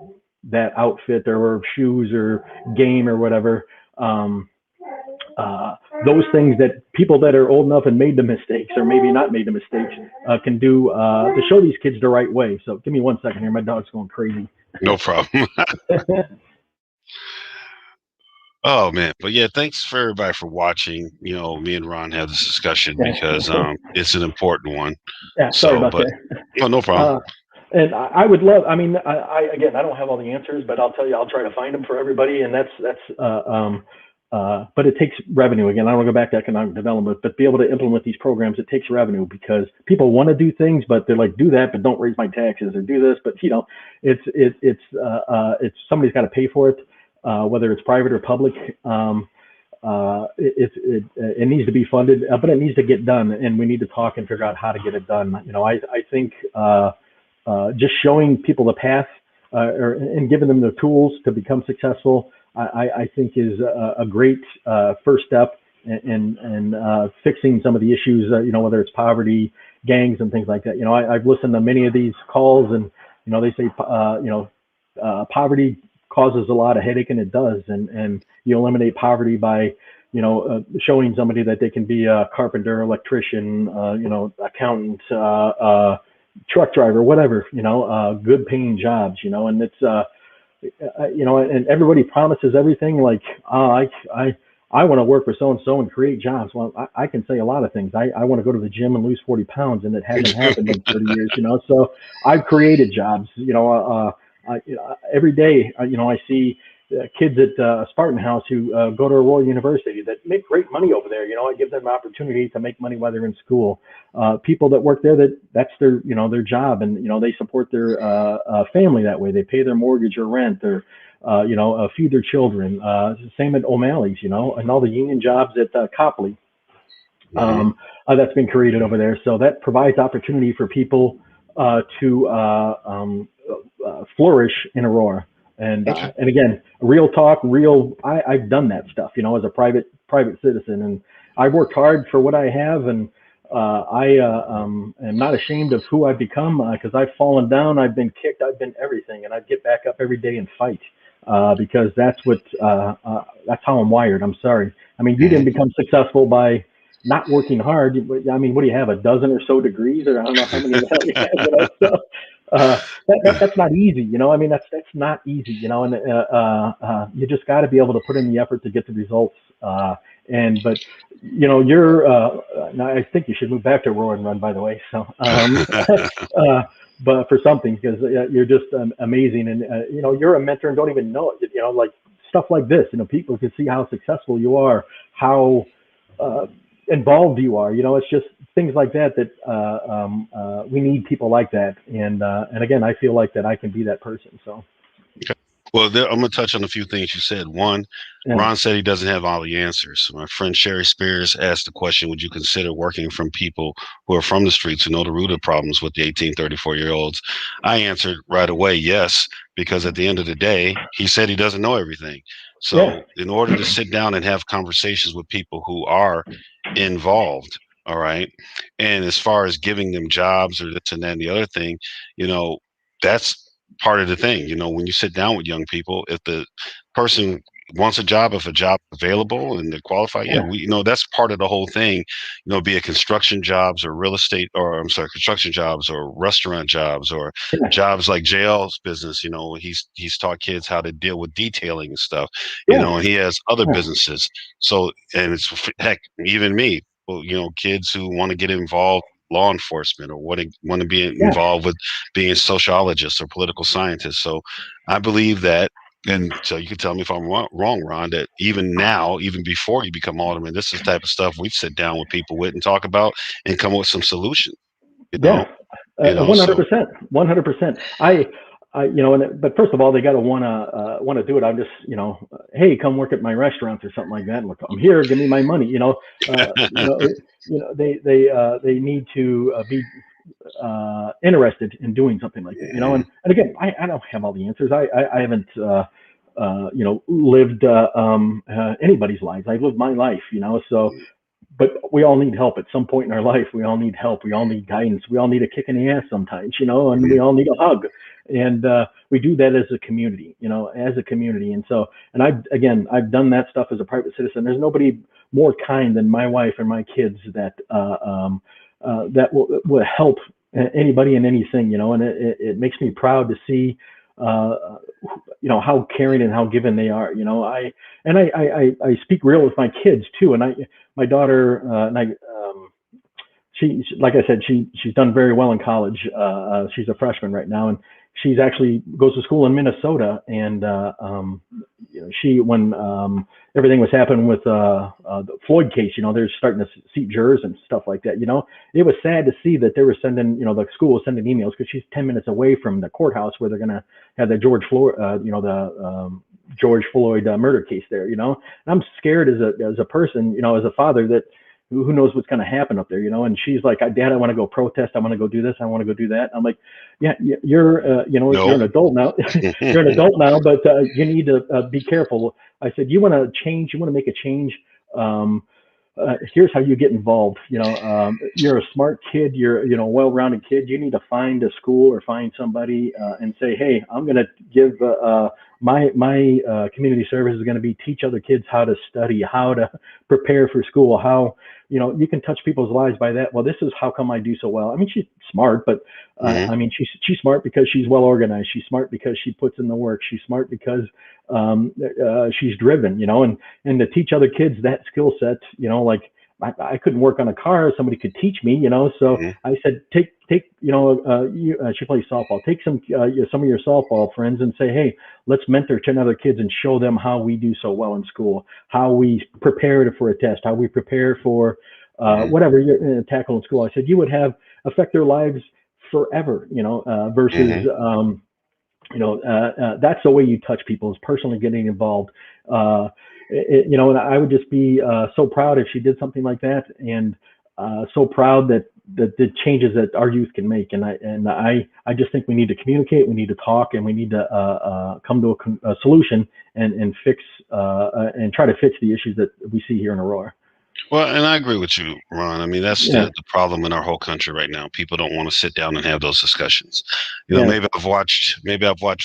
that outfit or shoes or game or whatever. Um, those things that people that are old enough and made the mistakes or maybe not made the mistakes can do to show these kids the right way. So give me 1 second here. My dog's going crazy. No problem. Oh man, but yeah, thanks for everybody for watching. Me and Ron have this discussion because it's an important one. Yeah, sorry So, about but that. no problem. And I would love. I mean, again, I don't have all the answers, but I'll tell you, I'll try to find them for everybody. And but it takes revenue. Again, I don't want to go back to economic development, but be able to implement these programs, it takes revenue because people want to do things, but they're like, do that, but don't raise my taxes or do this. But it's somebody's got to pay for it, whether it's private or public. It needs to be funded, but it needs to get done, and we need to talk and figure out how to get it done. I think just showing people the path and giving them the tools to become successful, I think is a great first step in fixing some of the issues. Whether it's poverty, gangs, and things like that. I've listened to many of these calls, and they say poverty causes a lot of headache, and it does. And you eliminate poverty by showing somebody that they can be a carpenter, electrician, accountant, truck driver, whatever, good paying jobs, and it's, and everybody promises everything like, I want to work for so-and-so and create jobs. Well, I can say a lot of things. I want to go to the gym and lose 40 pounds, and it hasn't happened in 30 years, so I've created jobs, every day, I see kids at Spartan House who go to Aurora University that make great money over there. I give them an opportunity to make money while they're in school. People that work there, that's their, their job, and, they support their family that way. They pay their mortgage or rent or, feed their children. Same at O'Malley's, and all the union jobs at Copley. That's been created over there. So that provides opportunity for people to flourish in Aurora. And again, real talk, I've done that stuff, as a private citizen, and I've worked hard for what I have, and I am not ashamed of who I've become, because I've fallen down, I've been kicked, I've been everything, and I get back up every day and fight, because that's how I'm wired. I'm sorry. I mean, you didn't become successful by not working hard. I mean, what do you have, a dozen or so degrees, or I don't know how many the hell you have, so, that's not easy, I mean, that's not easy, and you just got to be able to put in the effort to get the results. But you're I think you should move back to Aurora and run, by the way. So, but for something, because you're just amazing, and you're a mentor and don't even know it. Like stuff like this, people can see how successful you are, how involved you are. It's just things like that we need people like that, and again, I feel like that I can be that person. So. Okay. Well, I'm going to touch on a few things you said. One, Ron said he doesn't have all the answers. My friend Sherry Spears asked the question, would you consider working from people who are from the streets, who know the root of problems with the 18, 34-year-olds? I answered right away, yes, because at the end of the day, he said he doesn't know everything. So in order to sit down and have conversations with people who are involved, all right, and as far as giving them jobs or this and that and the other thing, that's part of the thing. When you sit down with young people, if the person wants a job, if a job is available and they're qualified, that's part of the whole thing. Be it construction jobs or real estate, or construction jobs or restaurant jobs or jobs like JL's business. He's taught kids how to deal with detailing and stuff. And he has other businesses. So, and it's heck, even me. Well, kids who want to get involved law enforcement or want to be involved with being sociologists or political scientists. So I believe that, and so you can tell me if I'm wrong, Ron, that even now, even before you become alderman, this is the type of stuff we sit down with people with and talk about and come up with some solutions. 100%, 100%. But first of all, they got to want to do it. I'm just, hey, come work at my restaurant or something like that. And I'm here, give me my money. They need to be interested in doing something like that, you know. Mhm. And again, I don't have all the answers. I haven't, you know, lived anybody's lives. I've lived my life, you know. So, but we all need help at some point in our life. We all need help. We all need guidance. We all need a kick in the ass sometimes, you know, and Mhm. we all need a hug. And we do that as a community, you know, as a community. And so, and I've done that stuff as a private citizen. There's nobody more kind than my wife and my kids that that will help anybody and anything, you know. And it makes me proud to see, uh, you know, how caring and how given they are. You know, I speak real with my kids too, and my daughter and I. Like I said, she's done very well in college. She's a freshman right now, and she's actually goes to school in Minnesota. And you know, she when everything was happening with the Floyd case, you know, they're starting to seat jurors and stuff like that. You know, it was sad to see that they were sending, you know, the school was sending emails because she's 10 minutes away from the courthouse where they're gonna have the you know, the George Floyd murder case there. You know, and I'm scared as a person, you know, as a father that who knows what's going to happen up there, you know? And she's like, Dad, I want to go protest. I want to go do this. I want to go do that. I'm like, yeah, you're, you know, you're No. an adult now. You're an adult now, but you need to be careful. I said, you want to change, you want to make a change. Um, Here's how you get involved. You know, you're a smart kid. You're, you know, well-rounded kid. You need to find a school or find somebody and say, hey, I'm going to give my community service is going to be teach other kids how to study, how to prepare for school, how, you know, you can touch people's lives by that. Well, this is how come I do so well. I mean, she's smart, but Mhm. I mean, she's smart because she's well organized. She's smart because she puts in the work. She's smart because she's driven, you know, and to teach other kids that skill set, you know, like I couldn't work on a car, somebody could teach me, you know. So Mhm. I said, take, you know, she plays softball. Take some of your softball friends and say, hey, let's mentor 10 other kids and show them how we do so well in school, how we prepare for a test, how we prepare for Mhm. whatever you tackle in school. I said, you would have affect their lives forever, you know, versus, Mhm. you know, that's the way you touch people is personally getting involved. You know, and I would just be so proud if she did something like that, and so proud that the changes that our youth can make. And I just think we need to communicate, we need to talk, and we need to come to a solution and fix and try to fix the issues that we see here in Aurora. Well, and I agree with you, Ron. I mean, that's Yeah, the problem in our whole country right now. People don't want to sit down and have those discussions. You know, yeah, maybe I've watched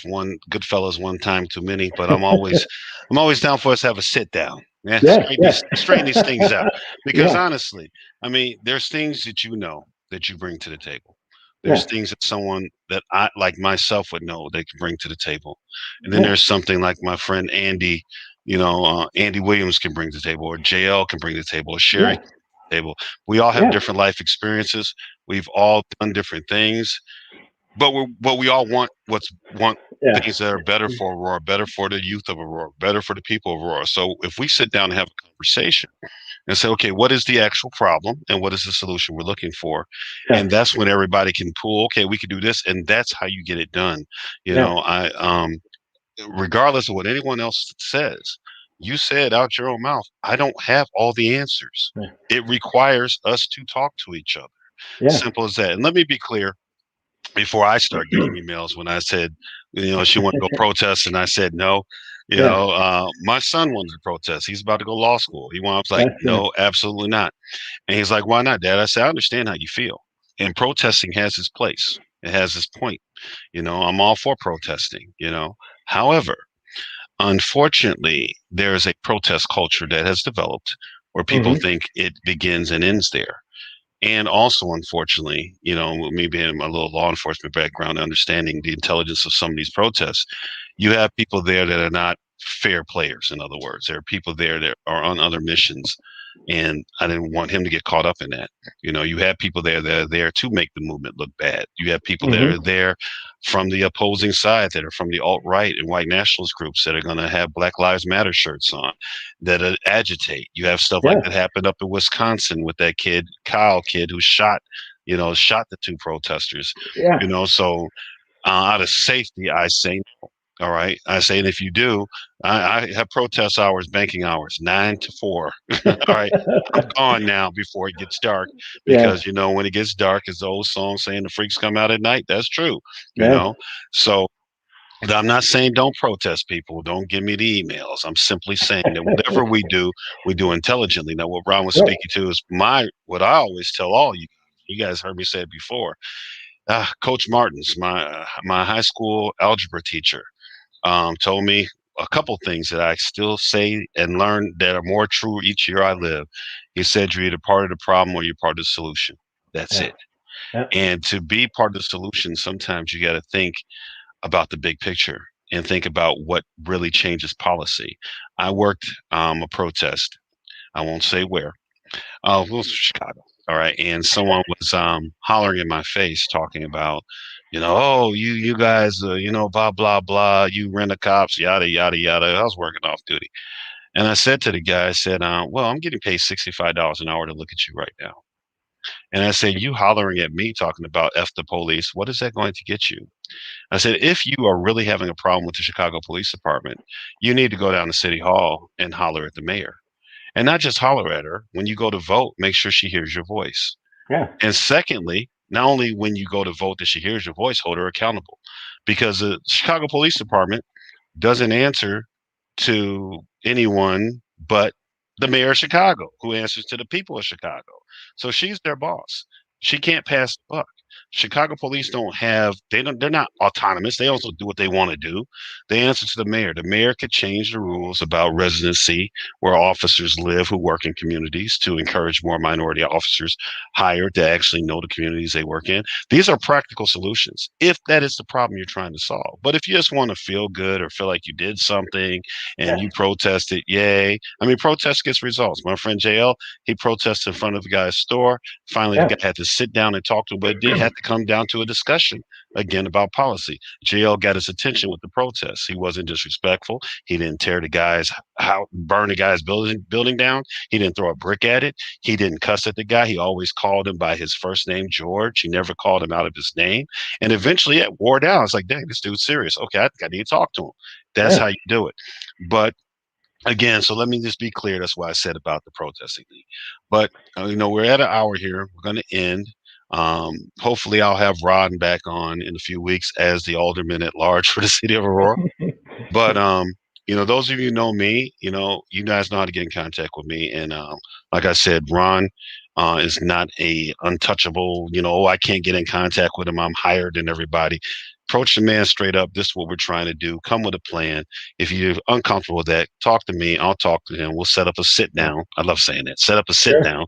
one Goodfellas one time too many, but I'm always down for us to have a sit down. Yeah, yeah, yeah, straighten these things out. Because yeah, honestly, I mean, there's things that you know that you bring to the table. There's yeah, things that someone that I like myself would know they can bring to the table. And then yeah, there's something like my friend Andy, Andy Williams can bring to the table, or JL can bring to the table, or Sherry yeah, can bring to the table. We all have yeah, different life experiences. We've all done different things, but we all want yeah, things that are better for Aurora, better for the youth of Aurora, better for the people of Aurora. So if we sit down and have a conversation and say, okay, what is the actual problem and what is the solution we're looking for? yeah, And that's when everybody can pull, okay, we can do this. And that's how you get it done. You yeah, know, regardless of what anyone else says, you said out your own mouth, I don't have all the answers. yeah, It requires us to talk to each other. yeah, Simple as that. And let me be clear before I start getting emails when I said, she wanted to go protest and I said no. yeah. My son wanted to protest. He's about to go law school. I was like, That's no, absolutely not. And he's like, why not, Dad? I said, I understand how you feel. And protesting has its place. It has its point. I'm all for protesting. However, unfortunately, there is a protest culture that has developed where people hmm think it begins and ends there. And also, unfortunately, me being a little law enforcement background, understanding the intelligence of some of these protests, you have people there that are not fair players. In other words, there are people there that are on other missions. And I didn't want him to get caught up in that. You have people there that are there to make the movement look bad. You have people that hmm are there from the opposing side that are from the alt-right and white nationalist groups that are going to have Black Lives Matter shirts on that agitate. You have stuff like Yeah, that happened up in Wisconsin with that kid, Kyle kid, who shot the two protesters. yeah, So out of safety, I say no. All right. I say, and if you do, I have protest hours, banking hours, 9 to 4. All right. I'm gone now before it gets dark Yeah. because, when it gets dark, it's the old song saying the freaks come out at night. That's true, you Yeah. know. So I'm not saying don't protest people. Don't give me the emails. I'm simply saying that whatever we do intelligently. Now, what Ron was Right. speaking to is what I always tell all you. You guys heard me say it before. Coach Martins, my high school algebra teacher, told me a couple things that I still say and learn that are more true each year I live. He said, you're either part of the problem or you're part of the solution. That's Yeah. it. Yeah. And to be part of the solution, sometimes you got to think about the big picture and think about what really changes policy. I worked a protest. I won't say where. It was Chicago. All right. And someone was hollering in my face talking about, oh, you guys, blah, blah, blah. You rent a cops, yada, yada, yada. I was working off duty. And I said to the guy, I said, well, I'm getting paid $65 an hour to look at you right now. And I said, you hollering at me talking about F the police, what is that going to get you? I said, if you are really having a problem with the Chicago Police Department, you need to go down to City Hall and holler at the mayor. And not just holler at her. When you go to vote, make sure she hears your voice. Yeah. And secondly, not only when you go to vote that she hears your voice, hold her accountable. Because the Chicago Police Department doesn't answer to anyone but the mayor of Chicago, who answers to the people of Chicago. So she's their boss. She can't pass the buck. Chicago police they're not autonomous. They also do what they want to do. They answer to the mayor. The mayor could change the rules about residency where officers live who work in communities to encourage more minority officers hired to actually know the communities they work in. These are practical solutions if that is the problem you're trying to solve. But if you just want to feel good or feel like you did something and Yeah. you protested, yay. I mean, protest gets results. My friend JL, he protested in front of the guy's store. Finally, the Yeah. guy had to sit down and talk to him, but it did have to come down to a discussion again about policy. JL got his attention with the protests. He wasn't disrespectful. He didn't tear the guy's house, burn the guy's building down. He didn't throw a brick at it. He didn't cuss at the guy. He always called him by his first name, George. He never called him out of his name. And eventually it wore down. It's like, dang, this dude's serious. Okay, I think I need to talk to him. That's Yeah. how you do it. But again, so let me just be clear. That's what I said about the protesting thing. But we're at an hour here. We're going to end. Hopefully, I'll have Ron back on in a few weeks as the alderman at large for the city of Aurora. But those of you who know me, you guys know how to get in contact with me. And like I said, Ron is not a untouchable. Oh, I can't get in contact with him. I'm higher than everybody. Approach the man straight up. This is what we're trying to do. Come with a plan. If you're uncomfortable with that, talk to me. I'll talk to him. We'll set up a sit Yeah. down. I love saying that. Set up a sit Sure. down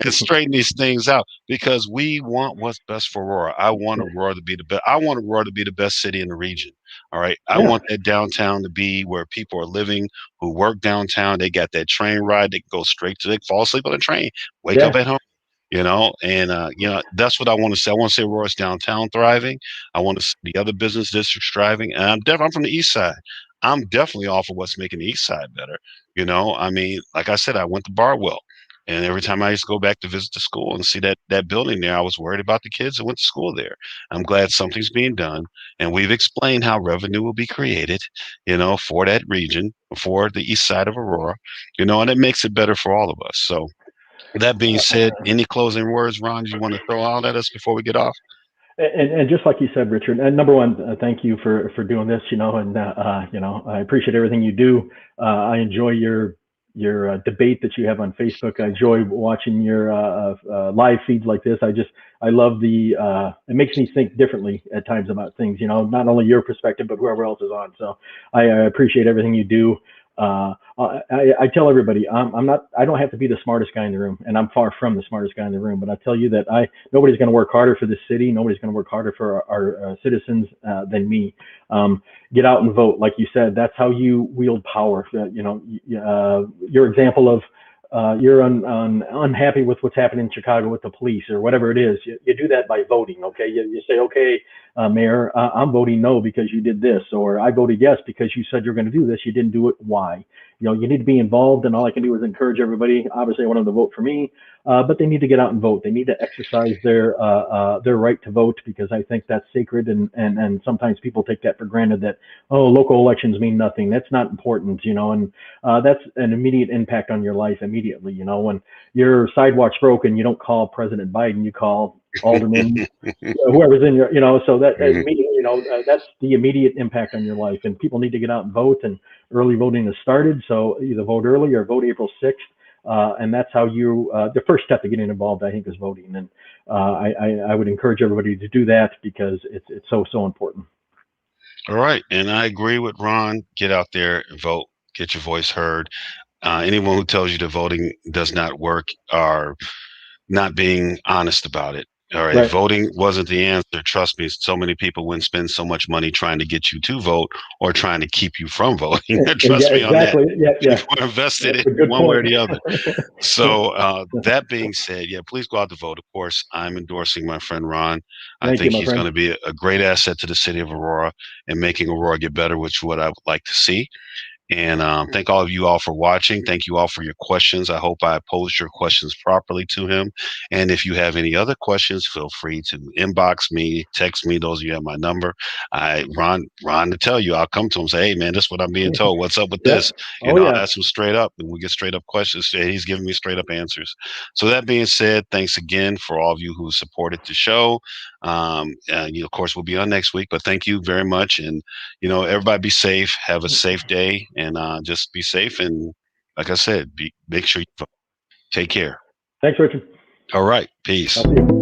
and straighten these things out because we want what's best for Aurora. I want Aurora to be the best. I want Aurora to be the best city in the region. All right. I Yeah. want that downtown to be where people are living who work downtown. They got that train ride. They can go they can fall asleep on the train, wake up Yeah. at home, and that's what I want to say. I want to see Aurora's downtown thriving. I want to see the other business districts thriving. And I'm from the east side. I'm definitely all for what's making the east side better. I mean, like I said, I went to Barwell. And every time I used to go back to visit the school and see that building there, I was worried about the kids that went to school there. I'm glad something's being done. And we've explained how revenue will be created, for that region, for the east side of Aurora, and it makes it better for all of us. So that being said, any closing words, Ron, you want to throw out at us before we get off? And just like you said, Richard, and number one, thank you for doing this, and I appreciate everything you do. I enjoy your debate that you have on Facebook. I enjoy watching your live feeds like this. I love it makes me think differently at times about things, not only your perspective, but whoever else is on. So I appreciate everything you do. I tell everybody, I don't have to be the smartest guy in the room, and I'm far from the smartest guy in the room, but I tell you that nobody's going to work harder for this city. Nobody's going to work harder for our citizens than me. Get out and vote. Like you said, that's how you wield power. Your example of, you're unhappy with what's happening in Chicago with the police or whatever it is. You do that by voting. Okay. You say, okay, Mayor, I'm voting no because you did this, or I voted yes because you said you're going to do this. You didn't do it. Why? You need to be involved, and all I can do is is encourage everybody. Obviously, I want them to vote for me, but they need to get out and vote. They need to exercise their right to vote, because I think that's sacred, and sometimes people take that for granted, that, oh, local elections mean nothing. That's not important, and that's an immediate impact on your life immediately. When your sidewalk's broken, you don't call President Biden, you call Alderman, whoever's in your, so that Mhm. immediately, that's the immediate impact on your life. And people need to get out and vote. And early voting has started, so either vote early or vote April 6th. And that's how the first step to getting involved, I think, is voting. And I would encourage everybody to do that, because it's so important. All right, and I agree with Ron. Get out there and vote. Get your voice heard. Anyone who tells you that voting does not work are not being honest about it. All right, if Right. voting wasn't the answer, trust me, so many people wouldn't spend so much money trying to get you to vote or trying to keep you from voting. Trust me on that. Exactly. Yeah. Yeah. People are invested That's in a good one way or point. the other. So that being said, yeah, please go out to vote. Of course, I'm endorsing my friend Ron. I Thank you, think my he's going friend. to be a great asset to the city of Aurora and making Aurora get better, which is what I would like to see. And thank all of you all for watching. Thank you all for your questions. I hope I posed your questions properly to him. And if you have any other questions, feel free to inbox me, text me. Those of you have my number. Ron to tell you, I'll come to him and say, hey man, this is what I'm being told. What's up with Yep. this? Oh I'll yeah. ask him straight up, and we get straight up questions. And he's giving me straight up answers. So that being said, thanks again for all of you who supported the show. Of course, we'll be on next week, but thank you very much. And everybody be safe. Have a safe day, and just be safe. And like I said, make sure you vote. Take care. Thanks, Richard. All right. Peace. I'll see you.